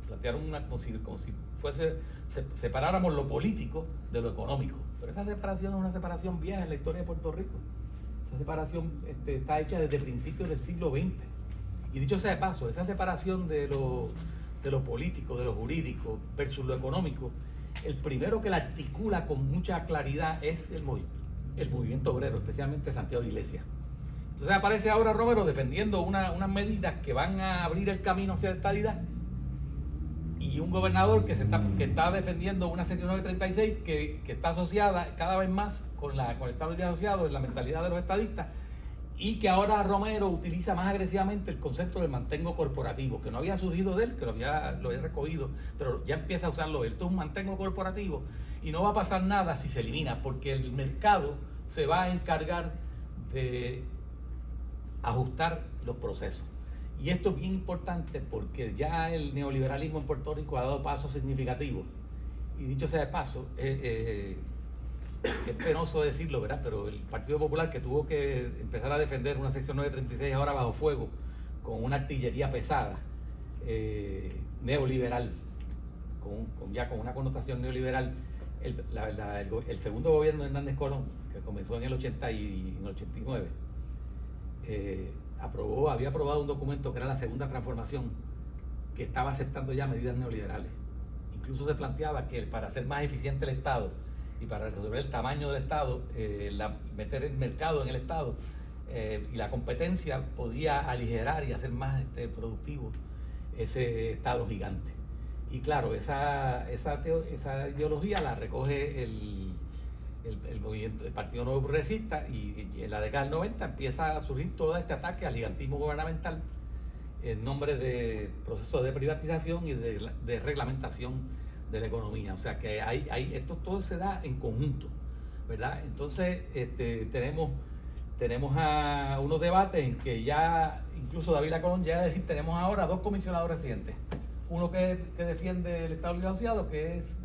plantear como si separáramos lo político de lo económico. Pero esa separación es una separación vieja en la historia de Puerto Rico. Esa separación está hecha desde principios del siglo XX. Y dicho sea de paso, esa separación de lo político, de lo jurídico versus lo económico, el primero que la articula con mucha claridad es el movimiento obrero, especialmente Santiago de Iglesias. Entonces aparece ahora Romero defendiendo unas medidas que van a abrir el camino hacia la estadidad, y un gobernador que está defendiendo una sección 936 que está asociada cada vez más con el Estado Libre Asociado en la mentalidad de los estadistas, y que ahora Romero utiliza más agresivamente el concepto del mantengo corporativo, que no había surgido de él, que lo había recogido, pero ya empieza a usarlo él. Esto es un mantengo corporativo y no va a pasar nada si se elimina, porque el mercado se va a encargar de ajustar los procesos. Y esto es bien importante porque ya el neoliberalismo en Puerto Rico ha dado pasos significativos. Y dicho sea de paso, es penoso decirlo, ¿verdad? Pero el Partido Popular, que tuvo que empezar a defender una sección 936 ahora bajo fuego con una artillería pesada, neoliberal, ya con una connotación neoliberal. El segundo gobierno de Hernández Colón, que comenzó en el 80 y en el 89, había aprobado un documento que era la segunda transformación, que estaba aceptando ya medidas neoliberales. Incluso se planteaba que para hacer más eficiente el Estado y para resolver el tamaño del Estado, meter el mercado en el Estado y la competencia podía aligerar y hacer más productivo ese Estado gigante. Y claro, esa ideología la recoge el movimiento, el Partido Nuevo Progresista, y en la década del 90 empieza a surgir todo este ataque al gigantismo gubernamental en nombre de procesos de privatización y de reglamentación de la economía. O sea que esto todo se da en conjunto, ¿verdad? Entonces tenemos a unos debates en que ya incluso David Colón llega a decir: tenemos ahora dos comisionados residentes, uno que defiende el Estado Libre Asociado, que es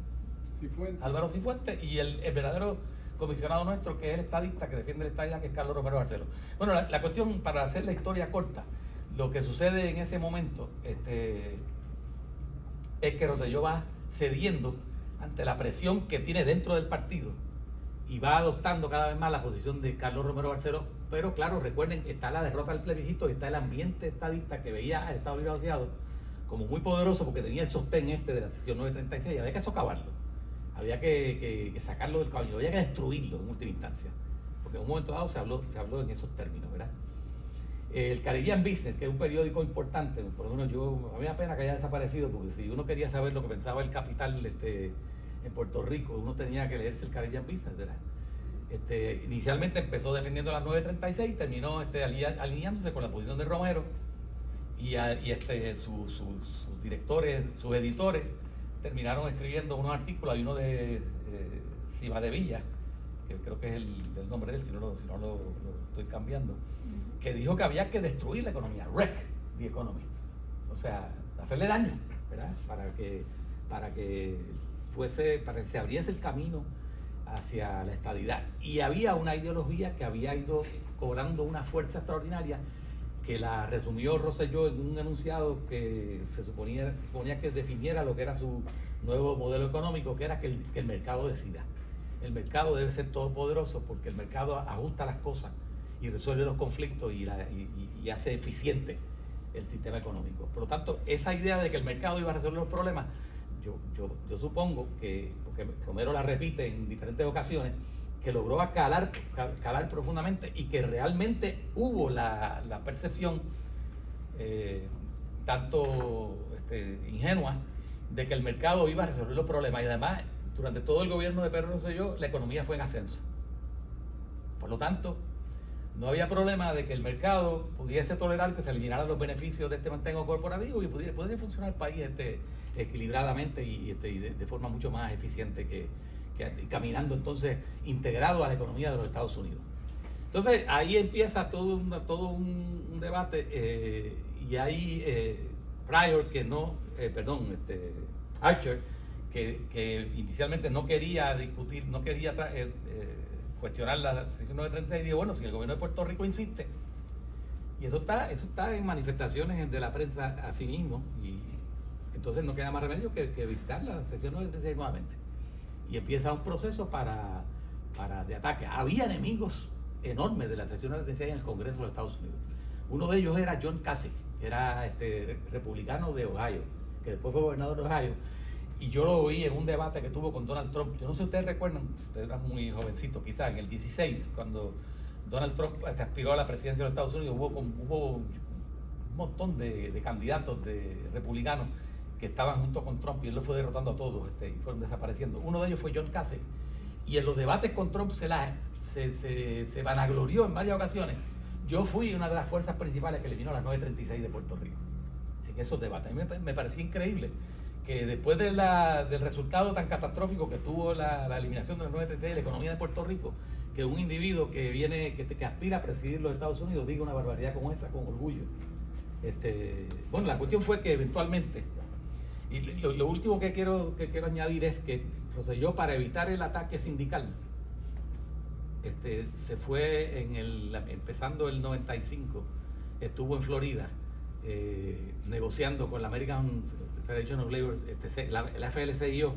Cifuentes. Álvaro Cifuentes, y el verdadero comisionado nuestro, que es el estadista que defiende el estadidad, que es Carlos Romero Barceló. Bueno, la cuestión, para hacer la historia corta, lo que sucede en ese momento es que Rosselló va cediendo ante la presión que tiene dentro del partido y va adoptando cada vez más la posición de Carlos Romero Barceló. Pero claro, recuerden, está la derrota del plebiscito y está el ambiente estadista que veía al Estado Libre Asociado como muy poderoso, porque tenía el sostén de la sección 936, y había que socavarlo, había que sacarlo del camino, había que destruirlo en última instancia, porque en un momento dado se habló en esos términos, ¿verdad? El Caribbean Business, que es un periódico importante, por lo menos a mí me da pena que haya desaparecido, porque si uno quería saber lo que pensaba el capital en Puerto Rico, uno tenía que leerse el Caribbean Business, ¿verdad? Inicialmente empezó defendiendo las 936 y terminó alineándose con la posición de Romero, y sus directores, sus editores, terminaron escribiendo unos artículos. Hay uno de Cibadevilla, que creo que es el nombre de él, si no lo estoy cambiando, que dijo que había que destruir la economía, wreck the economy, o sea, hacerle daño, ¿verdad? Para que se abriese el camino hacia la estadidad. Y había una ideología que había ido cobrando una fuerza extraordinaria, que la resumió Rosselló en un enunciado que se suponía que definiera lo que era su nuevo modelo económico, que era que el mercado decida. El mercado debe ser todopoderoso, porque el mercado ajusta las cosas y resuelve los conflictos y hace eficiente el sistema económico. Por lo tanto, esa idea de que el mercado iba a resolver los problemas, yo supongo que, porque Romero la repite en diferentes ocasiones, que logró calar profundamente, y que realmente hubo la percepción tanto ingenua de que el mercado iba a resolver los problemas. Y además, durante todo el gobierno de Pedro Rosselló, la economía fue en ascenso. Por lo tanto, no había problema de que el mercado pudiese tolerar que se eliminaran los beneficios de este mantengo corporativo y pudiese funcionar el país equilibradamente y de forma mucho más eficiente, que caminando entonces integrado a la economía de los Estados Unidos. Entonces ahí empieza todo un debate, y hay Archer, que inicialmente no quería discutir, cuestionar la sección 936, y dijo: bueno, si el gobierno de Puerto Rico insiste, y eso está en manifestaciones de la prensa a sí mismo, y entonces no queda más remedio que visitar la sección 936 nuevamente. Y empieza un proceso de ataque. Había enemigos enormes de la sección 936 en el Congreso de los Estados Unidos. Uno de ellos era John Kasich, que era republicano de Ohio, que después fue gobernador de Ohio. Y yo lo oí en un debate que tuvo con Donald Trump. Yo no sé si ustedes recuerdan, ustedes eran muy jovencitos quizás, en el 16, cuando Donald Trump aspiró a la presidencia de los Estados Unidos, hubo un montón de candidatos republicanos que estaban junto con Trump, y él lo fue derrotando a todos, y fueron desapareciendo. Uno de ellos fue John Kasich, y en los debates con Trump se vanaglorió en varias ocasiones. Yo fui una de las fuerzas principales que eliminó las 936 de Puerto Rico en esos debates. A mí me parecía increíble que después del resultado tan catastrófico que tuvo la eliminación de las 936 de la economía de Puerto Rico, que un individuo que aspira a presidir los Estados Unidos diga una barbaridad como esa con orgullo. Bueno, la cuestión fue que eventualmente, y lo último que quiero añadir es que Rosselló, para evitar el ataque sindical, se fue empezando el 95, estuvo en Florida, negociando con la American Federation of Labor, la FLCIO,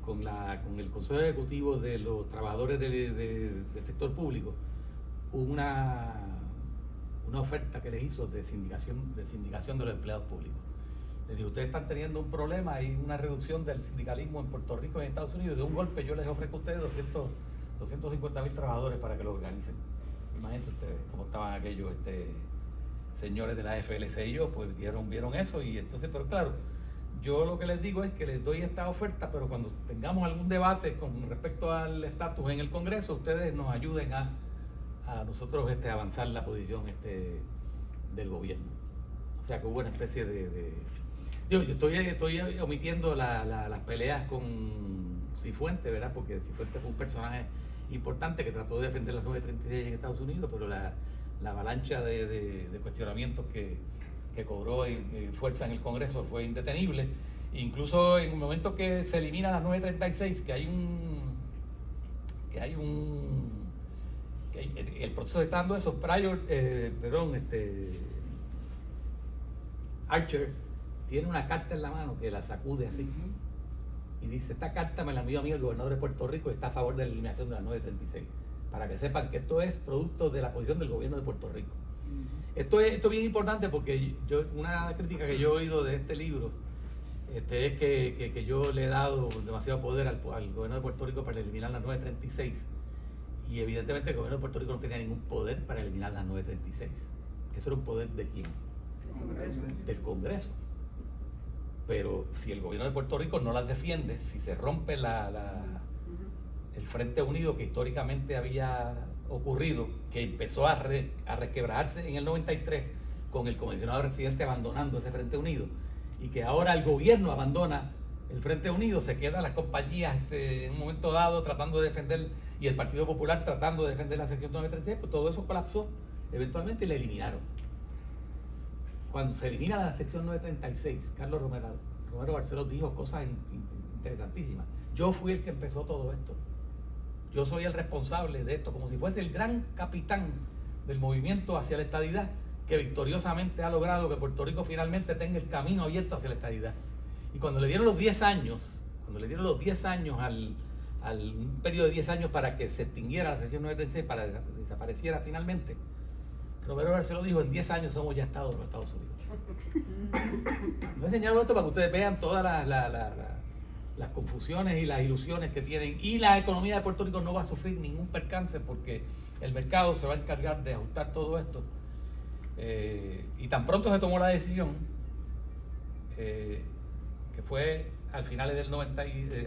con el Consejo Ejecutivo de los Trabajadores del Sector Público, una oferta que les hizo de sindicación de los empleados públicos. Les digo, ustedes están teniendo un problema, hay una reducción del sindicalismo en Puerto Rico y en Estados Unidos. De un golpe yo les ofrezco a ustedes 250,000 trabajadores para que lo organicen. Imagínense ustedes cómo estaban aquellos señores de la FLCIO, pues vieron eso. Y entonces, pero claro, yo lo que les digo es que les doy esta oferta, pero cuando tengamos algún debate con respecto al estatus en el Congreso, ustedes nos ayuden a nosotros avanzar la posición del gobierno. O sea que hubo una especie yo estoy omitiendo las peleas con Cifuentes, ¿verdad? Porque Cifuentes fue un personaje importante que trató de defender las 936 en Estados Unidos, pero la avalancha de cuestionamientos que cobró fuerza en el Congreso fue indetenible. Incluso en un momento que se elimina las 936, el proceso de está dando eso, Archer tiene una carta en la mano que la sacude así y dice: esta carta me la envió a mí el gobernador de Puerto Rico y está a favor de la eliminación de las 936, para que sepan que esto es producto de la posición del gobierno de Puerto Rico. Esto es bien importante porque una crítica que yo he oído de este libro es que yo le he dado demasiado poder al gobierno de Puerto Rico para eliminar las 936, y evidentemente el gobierno de Puerto Rico no tenía ningún poder para eliminar las 936. ¿Eso era un poder de quién? Del Congreso. Pero si el gobierno de Puerto Rico no las defiende, si se rompe el Frente Unido que históricamente había ocurrido, que empezó a requebrajarse en el 93 con el comisionado residente abandonando ese Frente Unido, y que ahora el gobierno abandona el Frente Unido, se quedan las compañías en un momento dado tratando de defender, y el Partido Popular tratando de defender la sección 936, pues todo eso colapsó eventualmente y la eliminaron. Cuando se elimina la sección 936, Carlos Romero Barceló dijo cosas interesantísimas. Yo fui el que empezó todo esto. Yo soy el responsable de esto, como si fuese el gran capitán del movimiento hacia la estadidad, que victoriosamente ha logrado que Puerto Rico finalmente tenga el camino abierto hacia la estadidad. Y cuando le dieron los 10 años, un periodo de 10 años para que se extinguiera la sección 936, para que desapareciera finalmente, Romero Barceló dijo: en 10 años somos ya Estado de los Estados Unidos. No he señalado esto para que ustedes vean todas las confusiones y las ilusiones que tienen, y la economía de Puerto Rico no va a sufrir ningún percance porque el mercado se va a encargar de ajustar todo esto. Y tan pronto se tomó la decisión, que fue al final a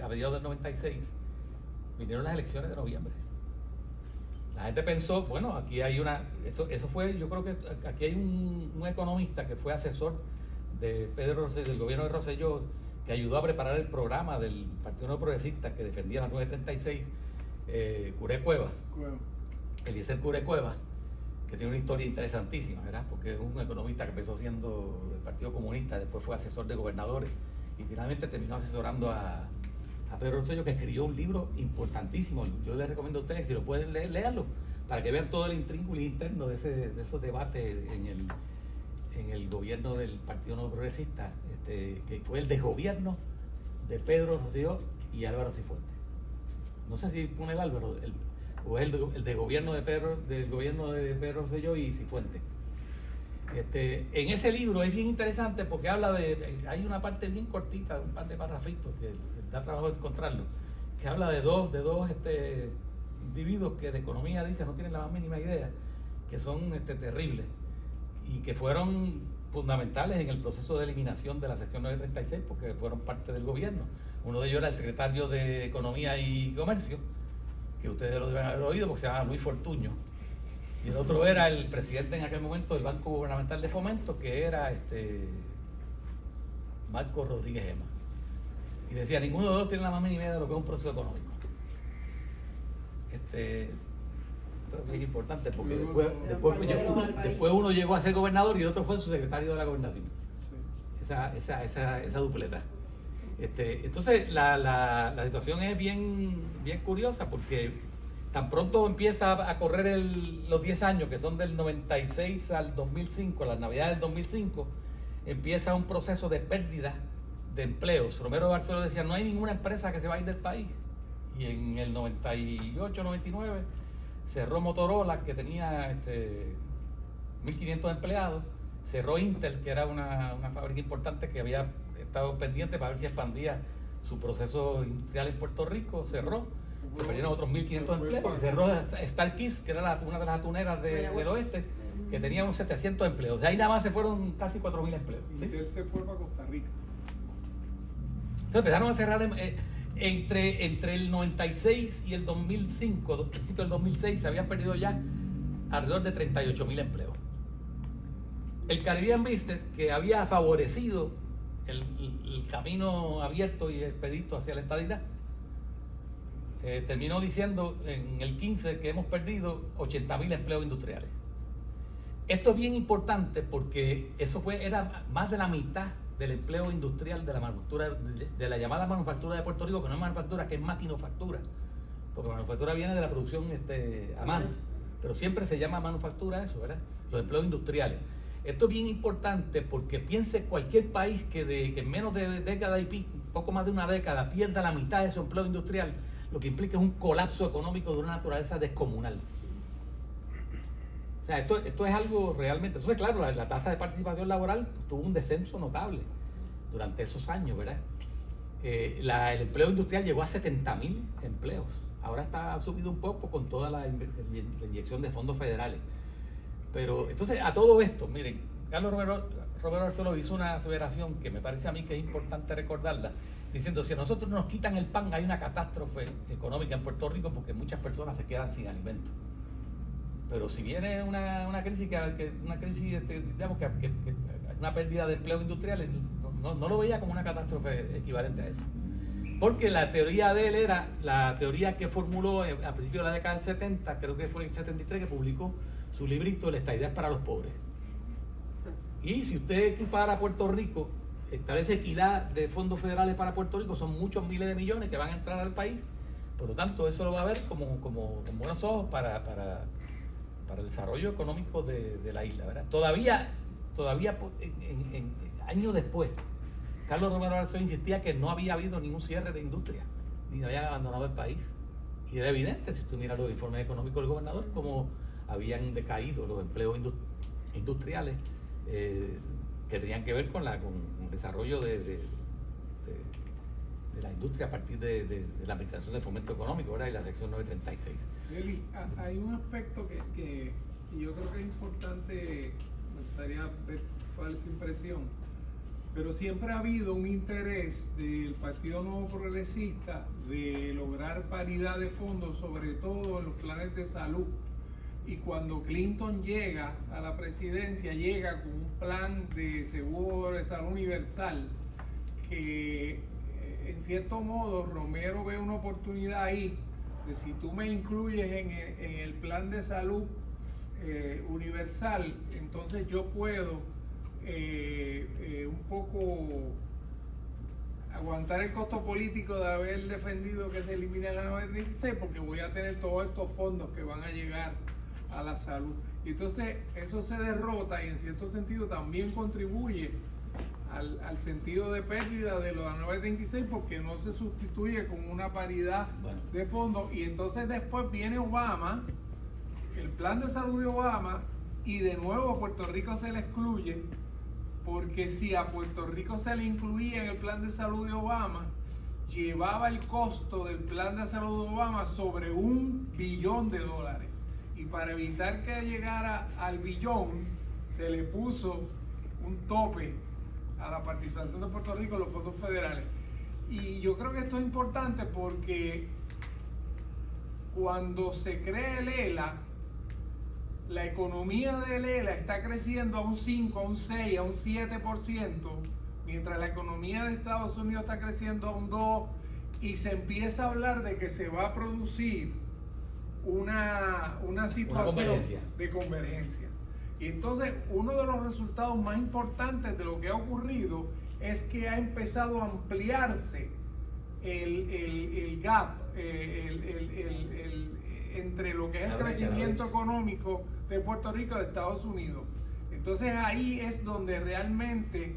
mediados del 96, vinieron las elecciones de noviembre. La gente pensó, bueno, aquí hay eso fue, yo creo que aquí hay un economista que fue asesor de Pedro Rosselló, del gobierno de Rosselló, que ayudó a preparar el programa del Partido Nuevo Progresista que defendía las 936, Curé Cueva, Eliezer Curé Cueva, que tiene una historia interesantísima, ¿verdad? Porque es un economista que empezó siendo del Partido Comunista, después fue asesor de gobernadores y finalmente terminó asesorando a Pedro Rosselló, que escribió un libro importantísimo. Yo les recomiendo a ustedes, si lo pueden leer, léanlo, para que vean todo el intrínculo interno de esos debates en el gobierno del Partido Nuevo Progresista, que fue el desgobierno de Pedro Rosselló y Álvaro Cifuentes. No sé si pone el Álvaro, o es el desgobierno del gobierno de Pedro Rosselló y Cifuentes. En ese libro es bien interesante porque hay una parte bien cortita, un par de parrafitos que da trabajo encontrarlo, que habla de dos individuos que de economía dice no tienen la más mínima idea, que son terribles y que fueron fundamentales en el proceso de eliminación de la sección 936 porque fueron parte del gobierno. Uno de ellos era el secretario de Economía y Comercio, que ustedes lo deben haber oído porque se llama Luis Fortuño. Y el otro era el presidente en aquel momento del Banco Gubernamental de Fomento, que era Marco Rodríguez Gema. Y decía, ninguno de los dos tiene la más mínima idea de lo que es un proceso económico. Esto es bien importante porque después uno llegó a ser gobernador y el otro fue su secretario de la gobernación. Esa dupleta. Entonces la situación es bien curiosa porque tan pronto empieza a correr los 10 años, que son del 96 al 2005, las navidades del 2005, empieza un proceso de pérdida de empleos. Romero Barceló decía, no hay ninguna empresa que se va a ir del país. Y en el 98, 99, cerró Motorola, que tenía 1.500 empleados, cerró Intel, que era una fábrica importante que había estado pendiente para ver si expandía su proceso industrial en Puerto Rico, cerró, se perdieron otros 1.500 empleos, y cerró Starkiss, que era una de las atuneras del oeste, que tenía unos 700 empleos. De ahí nada más se fueron casi 4.000 empleos. ¿Sí? Intel se fue para Costa Rica. Entonces empezaron a cerrar entre el 96 y el 2005, principio del 2006, se habían perdido ya alrededor de 38.000 empleos. El Caribbean Business, que había favorecido el camino abierto y expedito hacia la estadidad, terminó diciendo en el 15 que hemos perdido 80.000 empleos industriales. Esto es bien importante porque eso era más de la mitad del empleo industrial de la manufactura, de la llamada manufactura de Puerto Rico, que no es manufactura, que es maquinofactura, porque manufactura viene de la producción a mano, pero siempre se llama manufactura eso, ¿verdad? Los empleos industriales. Esto es bien importante porque piense cualquier país que en menos de década y pico, poco más de una década, pierda la mitad de su empleo industrial, lo que implica es un colapso económico de una naturaleza descomunal. O sea, esto es algo realmente... Entonces, claro, la tasa de participación laboral tuvo un descenso notable durante esos años, ¿verdad? El empleo industrial llegó a 70.000 empleos. Ahora ha subido un poco con toda la inyección de fondos federales. Pero, entonces, a todo esto, miren, Carlos Romero Barceló hizo una aseveración que me parece a mí que es importante recordarla, diciendo, si a nosotros nos quitan el pan, hay una catástrofe económica en Puerto Rico porque muchas personas se quedan sin alimento. Pero si viene una crisis, digamos que una pérdida de empleos industriales, no lo veía como una catástrofe equivalente a eso. Porque la teoría de él era la teoría que formuló a principios de la década del 70, creo que fue el 73, que publicó su librito La estadidad para los pobres. Y si usted equipara a Puerto Rico, establece equidad de fondos federales para Puerto Rico, son muchos miles de millones que van a entrar al país. Por lo tanto, eso lo va a ver con buenos ojos para el desarrollo económico de la isla, ¿verdad? Todavía años después, Carlos Romero Barceló insistía que no había habido ningún cierre de industria, ni habían abandonado el país. Y era evidente, si usted mira los informes económicos del gobernador, cómo habían decaído los empleos industriales que tenían que ver con el desarrollo de la industria a partir de la Administración de Fomento Económico, ¿verdad? Y la sección 936. Eli, hay un aspecto que yo creo que es importante, me gustaría ver cuál es tu impresión, pero siempre ha habido un interés del Partido Nuevo Progresista de lograr paridad de fondos, sobre todo en los planes de salud. Y cuando Clinton llega a la presidencia, llega con un plan de seguro de salud universal que en cierto modo Romero ve una oportunidad ahí de, si tú me incluyes en el plan de salud universal, entonces yo puedo un poco aguantar el costo político de haber defendido que se elimine la 936, porque voy a tener todos estos fondos que van a llegar a la salud. Y entonces eso se derrota y en cierto sentido también contribuye al sentido de pérdida de la 936, porque no se sustituye con una paridad de fondos. Y entonces después viene Obama, el plan de salud de Obama, y de nuevo a Puerto Rico se le excluye, porque si a Puerto Rico se le incluía en el plan de salud de Obama, llevaba el costo del plan de salud de Obama sobre $1 billón. Y para evitar que llegara al billón, se le puso un tope a la participación de Puerto Rico en los fondos federales. Y yo creo que esto es importante porque cuando se crea el ELA, la economía del ELA está creciendo a un 5, a un 6, a un 7%, mientras la economía de Estados Unidos está creciendo a un 2%, y se empieza a hablar de que se va a producir una situación de convergencia. Y entonces uno de los resultados más importantes de lo que ha ocurrido es que ha empezado a ampliarse el gap, entre lo que es el La brecha, crecimiento económico de Puerto Rico y de Estados Unidos. Entonces ahí es donde realmente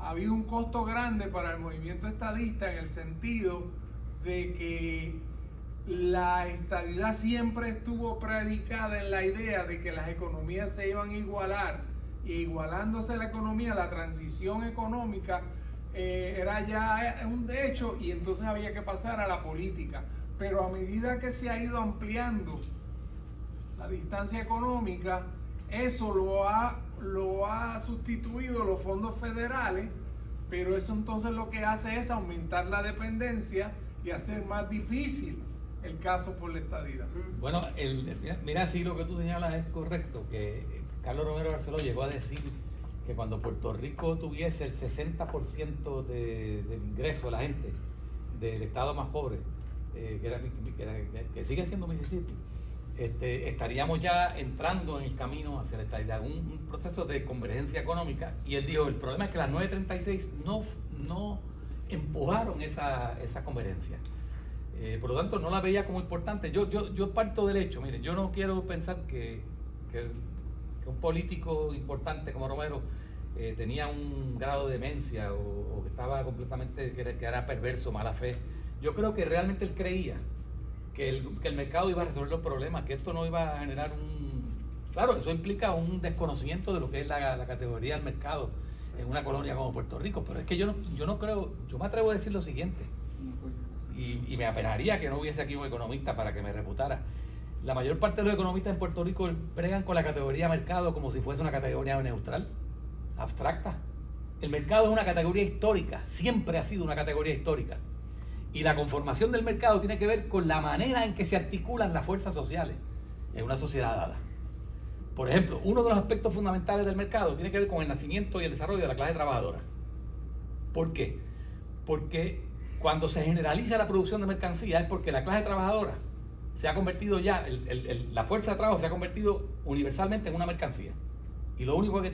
ha habido un costo grande para el movimiento estadista, en el sentido de que la estadidad siempre estuvo predicada en la idea de que las economías se iban a igualar, y igualándose la economía, la transición económica era ya un hecho, y entonces había que pasar a la política. Pero a medida que se ha ido ampliando la distancia económica, eso lo ha sustituido los fondos federales, pero eso entonces lo que hace es aumentar la dependencia y hacer más difícil el caso por la estadidad. Bueno, mira, sí, lo que tú señalas es correcto, que Carlos Romero Barceló llegó a decir que cuando Puerto Rico tuviese el 60% de ingreso de la gente del estado más pobre, que sigue siendo Mississippi, estaríamos ya entrando en el camino hacia la estadidad, un proceso de convergencia económica. Y él dijo, el problema es que las 936 no empujaron esa convergencia. Por lo tanto, no la veía como importante. Yo parto del hecho, mire, yo no quiero pensar que un político importante como Romero tenía un grado de demencia o que estaba completamente, que era perverso, mala fe. Yo creo que realmente él creía que el mercado iba a resolver los problemas, que esto no iba a generar Claro, eso implica un desconocimiento de lo que es la categoría del mercado en una colonia como Puerto Rico, pero es que yo no creo, yo me atrevo a decir lo siguiente, y me apenaría que no hubiese aquí un economista para que me refutara. La mayor parte de los economistas en Puerto Rico bregan con la categoría mercado como si fuese una categoría neutral, abstracta. El mercado es una categoría histórica, siempre ha sido una categoría histórica. Y la conformación del mercado tiene que ver con la manera en que se articulan las fuerzas sociales en una sociedad dada. Por ejemplo, uno de los aspectos fundamentales del mercado tiene que ver con el nacimiento y el desarrollo de la clase trabajadora. ¿Por qué? Porque cuando se generaliza la producción de mercancía es porque la clase trabajadora se ha convertido ya, la fuerza de trabajo se ha convertido universalmente en una mercancía. Y lo único que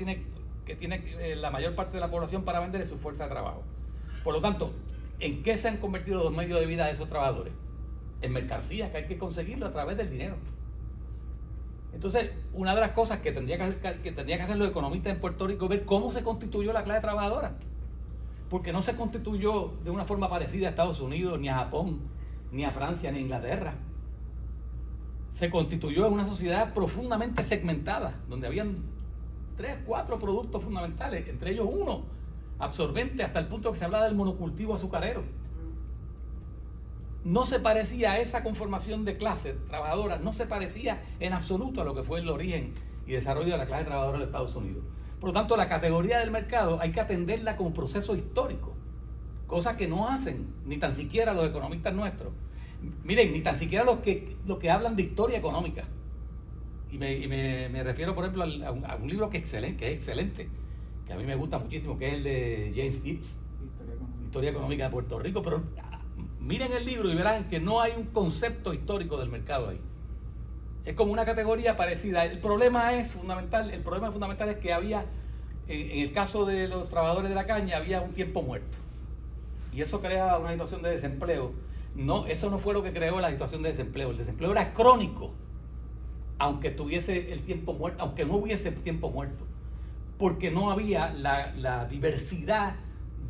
tiene la mayor parte de la población para vender es su fuerza de trabajo. Por lo tanto, ¿en qué se han convertido los medios de vida de esos trabajadores? En mercancías que hay que conseguirlo a través del dinero. Entonces, una de las cosas que tendría que hacer los economistas en Puerto Rico es ver cómo se constituyó la clase trabajadora. Porque no se constituyó de una forma parecida a Estados Unidos, ni a Japón, ni a Francia, ni a Inglaterra. Se constituyó en una sociedad profundamente segmentada, donde habían 3, 4 productos fundamentales, entre ellos uno absorbente, hasta el punto que se hablaba del monocultivo azucarero. No se parecía a esa conformación de clase trabajadora, no se parecía en absoluto a lo que fue el origen y desarrollo de la clase trabajadora de Estados Unidos. Por lo tanto, la categoría del mercado hay que atenderla como proceso histórico, cosa que no hacen ni tan siquiera los economistas nuestros. Miren, ni tan siquiera los que hablan de historia económica. Y me refiero, por ejemplo, a un libro que es excelente, que a mí me gusta muchísimo, que es el de James Gibbs, Historia Económica de Puerto Rico. Pero miren el libro y verán que no hay un concepto histórico del mercado ahí. Es como una categoría parecida. El problema fundamental es que había, en el caso de los trabajadores de la caña, había un tiempo muerto. Y eso crea una situación de desempleo. No, eso no fue lo que creó la situación de desempleo. El desempleo era crónico, aunque tuviese el tiempo muerto, aunque no hubiese tiempo muerto, porque no había la diversidad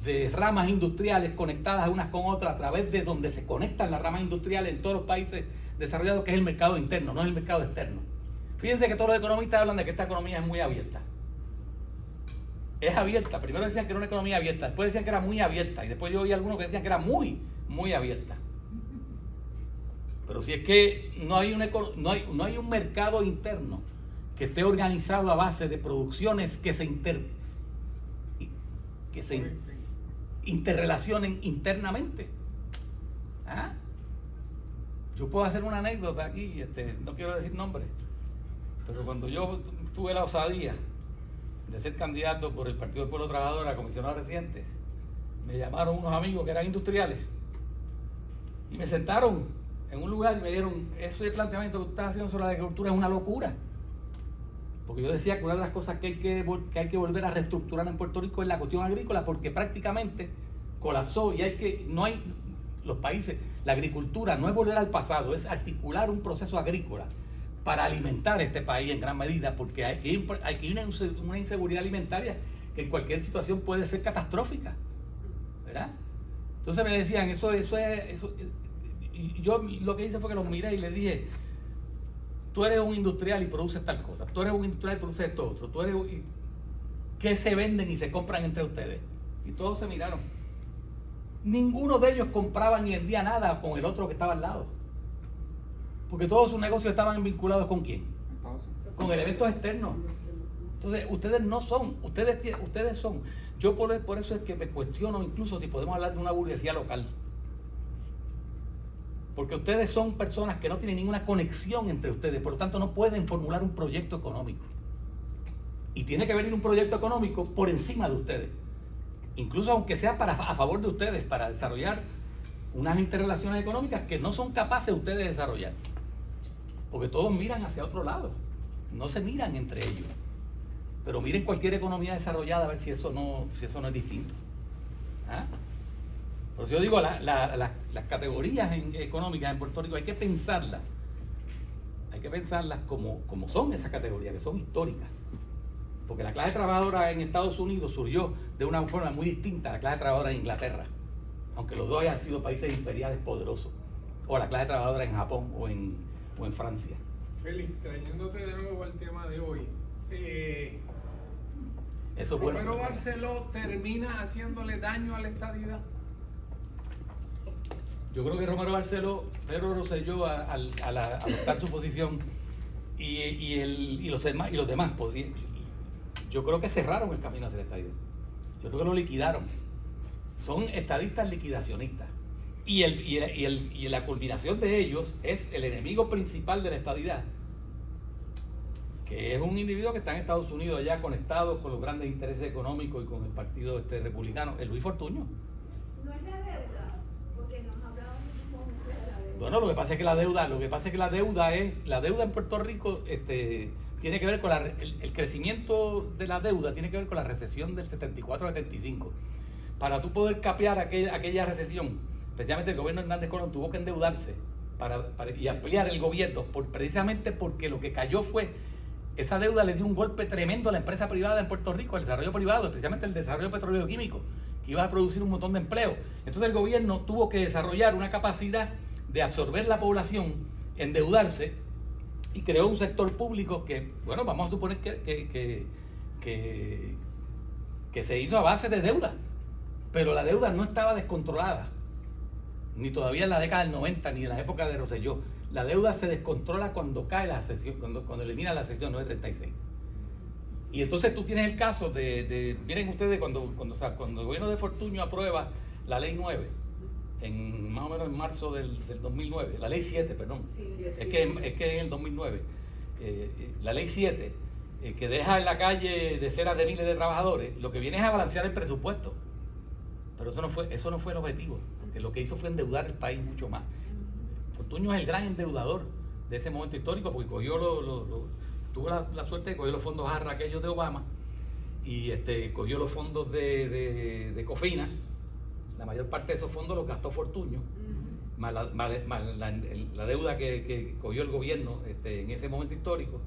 de ramas industriales conectadas unas con otras a través de donde se conectan las ramas industriales en todos los países desarrollados, que es el mercado interno, no es el mercado externo. Fíjense que todos los economistas hablan de que esta economía es muy abierta. Es abierta. Primero decían que era una economía abierta, después decían que era muy abierta, y después yo oí algunos que decían que era muy, muy abierta. Pero si es que no hay un mercado interno que esté organizado a base de producciones que se interrelacionen internamente. ¿Ah? Yo puedo hacer una anécdota aquí, no quiero decir nombres, pero cuando yo tuve la osadía de ser candidato por el Partido del Pueblo Trabajador a comisionado residente, me llamaron unos amigos que eran industriales y me sentaron en un lugar y me dijeron: ese planteamiento que tú estás haciendo sobre la agricultura es una locura. Porque yo decía que una de las cosas que hay que volver a reestructurar en Puerto Rico es la cuestión agrícola, porque prácticamente colapsó y los países, La agricultura no es volver al pasado, es articular un proceso agrícola para alimentar este país en gran medida, porque hay una inseguridad alimentaria que en cualquier situación puede ser catastrófica, ¿verdad? Entonces me decían, eso, y yo lo que hice fue que los miré y les dije, tú eres un industrial y produces tal cosa, tú eres un industrial y produces esto otro, ¿qué se venden y se compran entre ustedes? Y todos se miraron. Ninguno de ellos compraba ni vendía nada con el otro que estaba al lado, porque todos sus negocios estaban vinculados ¿con quién? Con elementos externos. Entonces, ustedes no son, ustedes son. Yo por eso es que me cuestiono incluso si podemos hablar de una burguesía local. Porque ustedes son personas que no tienen ninguna conexión entre ustedes, por lo tanto no pueden formular un proyecto económico. Y tiene que venir un proyecto económico por encima de ustedes. Incluso aunque sea a favor de ustedes, para desarrollar unas interrelaciones económicas que no son capaces ustedes de desarrollar. Porque todos miran hacia otro lado, no se miran entre ellos. Pero miren cualquier economía desarrollada a ver si eso no es distinto. ¿Ah? Por eso yo digo, las categorías económicas en Puerto Rico hay que pensarlas como son esas categorías, que son históricas. Porque la clase trabajadora en Estados Unidos surgió de una forma muy distinta a la clase trabajadora en Inglaterra, aunque los dos hayan sido países imperiales poderosos, o la clase trabajadora en Japón o en Francia. Félix, trayéndote de nuevo al tema de hoy, eso es bueno. ¿Romero Barceló termina haciéndole daño a la estadidad? Yo creo que Romero Barceló, Pedro Rosselló al adoptar su posición y los demás podrían, yo creo que cerraron el camino hacia la estadidad. Yo creo que lo liquidaron. Son estadistas liquidacionistas. Y la culminación de ellos es el enemigo principal de la estadidad, que es un individuo que está en Estados Unidos allá conectado con los grandes intereses económicos y con el partido republicano, el Luis Fortuño. No es la deuda, porque nos hablamos mucho de la deuda. Bueno, lo que pasa es que la deuda en Puerto Rico tiene que ver con el crecimiento de la deuda, tiene que ver con la recesión del 74-75. Para tú poder capear aquella recesión, especialmente el gobierno de Hernández Colón tuvo que endeudarse y ampliar el gobierno, precisamente porque lo que cayó fue, esa deuda le dio un golpe tremendo a la empresa privada en Puerto Rico, al desarrollo privado, especialmente el desarrollo petrolero químico, que iba a producir un montón de empleo. Entonces el gobierno tuvo que desarrollar una capacidad de absorber la población, endeudarse, y creó un sector público que, bueno, vamos a suponer que se hizo a base de deuda, pero la deuda no estaba descontrolada, ni todavía en la década del 90, ni en la época de Rosselló. La deuda se descontrola cuando cae la sección, cuando elimina la sección 936. Y entonces tú tienes el caso miren ustedes, cuando el gobierno de Fortuño aprueba la ley 9, más o menos en marzo del 2009, la ley 7, perdón, Sí, es que en el 2009, la ley 7, que deja en la calle decenas de miles de trabajadores, lo que viene es a balancear el presupuesto. Pero eso no fue el objetivo, porque lo que hizo fue endeudar el país mucho más. Fortuño es el gran endeudador de ese momento histórico, porque tuvo la suerte de coger los fondos ARRA aquellos de Obama, y cogió los fondos de COFINA. La mayor parte de esos fondos los gastó Fortuño, más la deuda que cogió el gobierno en ese momento histórico.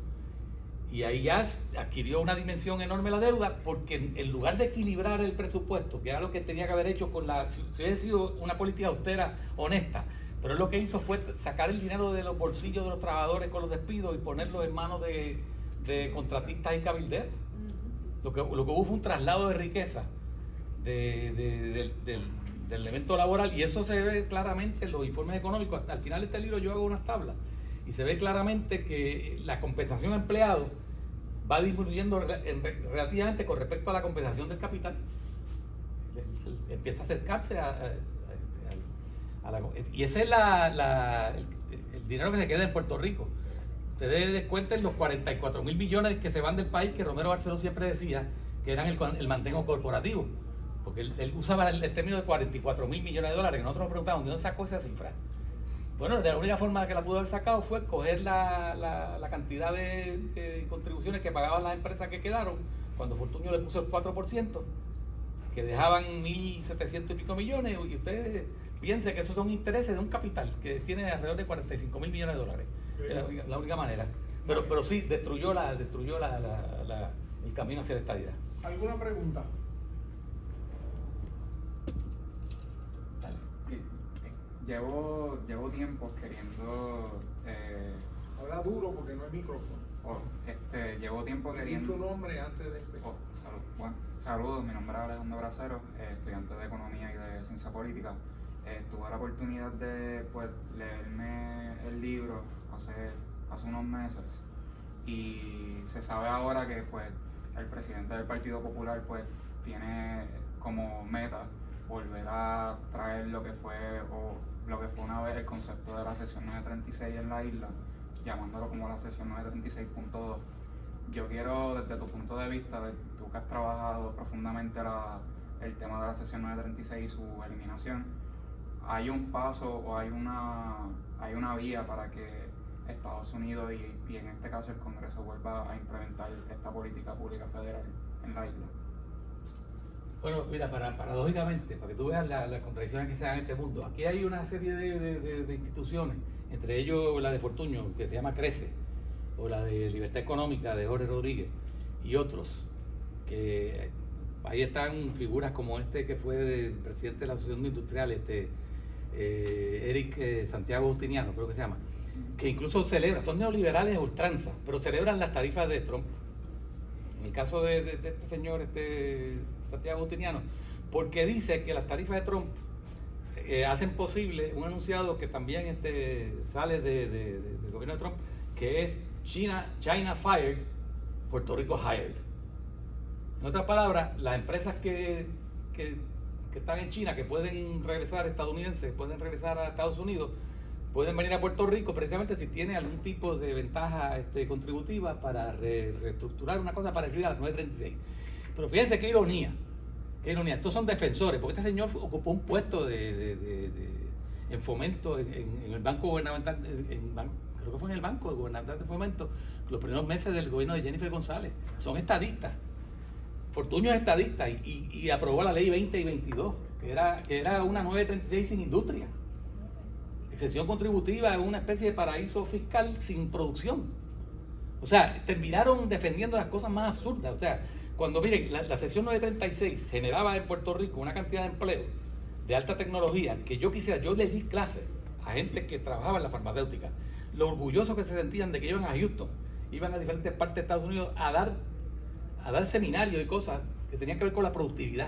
Y ahí ya adquirió una dimensión enorme la deuda, porque en lugar de equilibrar el presupuesto, que era lo que tenía que haber hecho si hubiera sido una política austera, honesta, pero él lo que hizo fue sacar el dinero de los bolsillos de los trabajadores con los despidos y ponerlo en manos de contratistas y cabilderos. Lo que hubo fue un traslado de riqueza del elemento laboral, y eso se ve claramente en los informes económicos. Al final de este libro yo hago unas tablas y se ve claramente que la compensación a empleado va disminuyendo relativamente con respecto a la compensación del capital. Empieza a acercarse y ese es el dinero que se queda en Puerto Rico. Ustedes descuenten los 44.000 millones que se van del país, que Romero Barceló siempre decía que eran el mantengo corporativo, porque él usaba el término de 44.000 millones de dólares, que nosotros nos preguntábamos ¿de dónde sacó esa cifra? Bueno, de la única forma que la pudo haber sacado fue coger la cantidad de contribuciones que pagaban las empresas que quedaron, cuando Fortuño le puso el 4%, que dejaban 1.700 y pico millones, y ustedes piense que esos son intereses de un capital que tiene alrededor de 45 mil millones de dólares. Es la única manera. Pero sí, destruyó el camino hacia la estabilidad. ¿Alguna pregunta? Dale. Llevo tiempo queriendo. Habla duro porque no hay micrófono. Llevo tiempo Di queriendo. tu nombre antes de empezar. Saludos, mi nombre es Alejandro Bracero, estudiante de Economía y de Ciencia Política. Tuve la oportunidad de leerme el libro hace unos meses y se sabe ahora que el presidente del Partido Popular tiene como meta volver a traer lo que fue una vez el concepto de la sesión 936 en la isla, llamándolo como la sesión 936.2. Yo quiero, desde tu punto de vista, tú que has trabajado profundamente el tema de la sesión 936 y su eliminación, ¿hay un paso o hay una vía para que Estados Unidos y en este caso el Congreso vuelva a implementar esta política pública federal en la isla? Bueno, mira, paradójicamente, para que tú veas las contradicciones que se dan en este mundo, aquí hay una serie de instituciones, entre ellos la de Fortuño, que se llama CRECE, o la de Libertad Económica de Jorge Rodríguez, y otros, que ahí están figuras como que fue el presidente de la Asociación Industrial, Eric Santiago Justiniano, creo que se llama, que incluso son neoliberales a ultranza, pero celebran las tarifas de Trump. En el caso de este señor, Santiago Justiniano, porque dice que las tarifas de Trump hacen posible un enunciado que también sale del gobierno de Trump, que es China fired, Puerto Rico hired. En otras palabras, las empresas que están en China, que pueden regresar estadounidenses, pueden regresar a Estados Unidos, pueden venir a Puerto Rico precisamente si tienen algún tipo de ventaja contributiva para reestructurar una cosa parecida a las 936. Pero fíjense qué ironía. Estos son defensores, porque este señor ocupó un puesto en fomento en el Banco Gubernamental, creo que fue en el Banco Gubernamental de Fomento, los primeros meses del gobierno de Jennifer González. Son estadistas. Fortuño es estadista y aprobó la ley 20 y 22, que era una 936 sin industria. Exención contributiva es una especie de paraíso fiscal sin producción. O sea, terminaron defendiendo las cosas más absurdas. O sea, cuando miren, la sesión 936 generaba en Puerto Rico una cantidad de empleo de alta tecnología que yo le di clases a gente que trabajaba en la farmacéutica, lo orgullosos que se sentían de que iban a Houston, iban a diferentes partes de Estados Unidos a dar seminarios y cosas que tenían que ver con la productividad.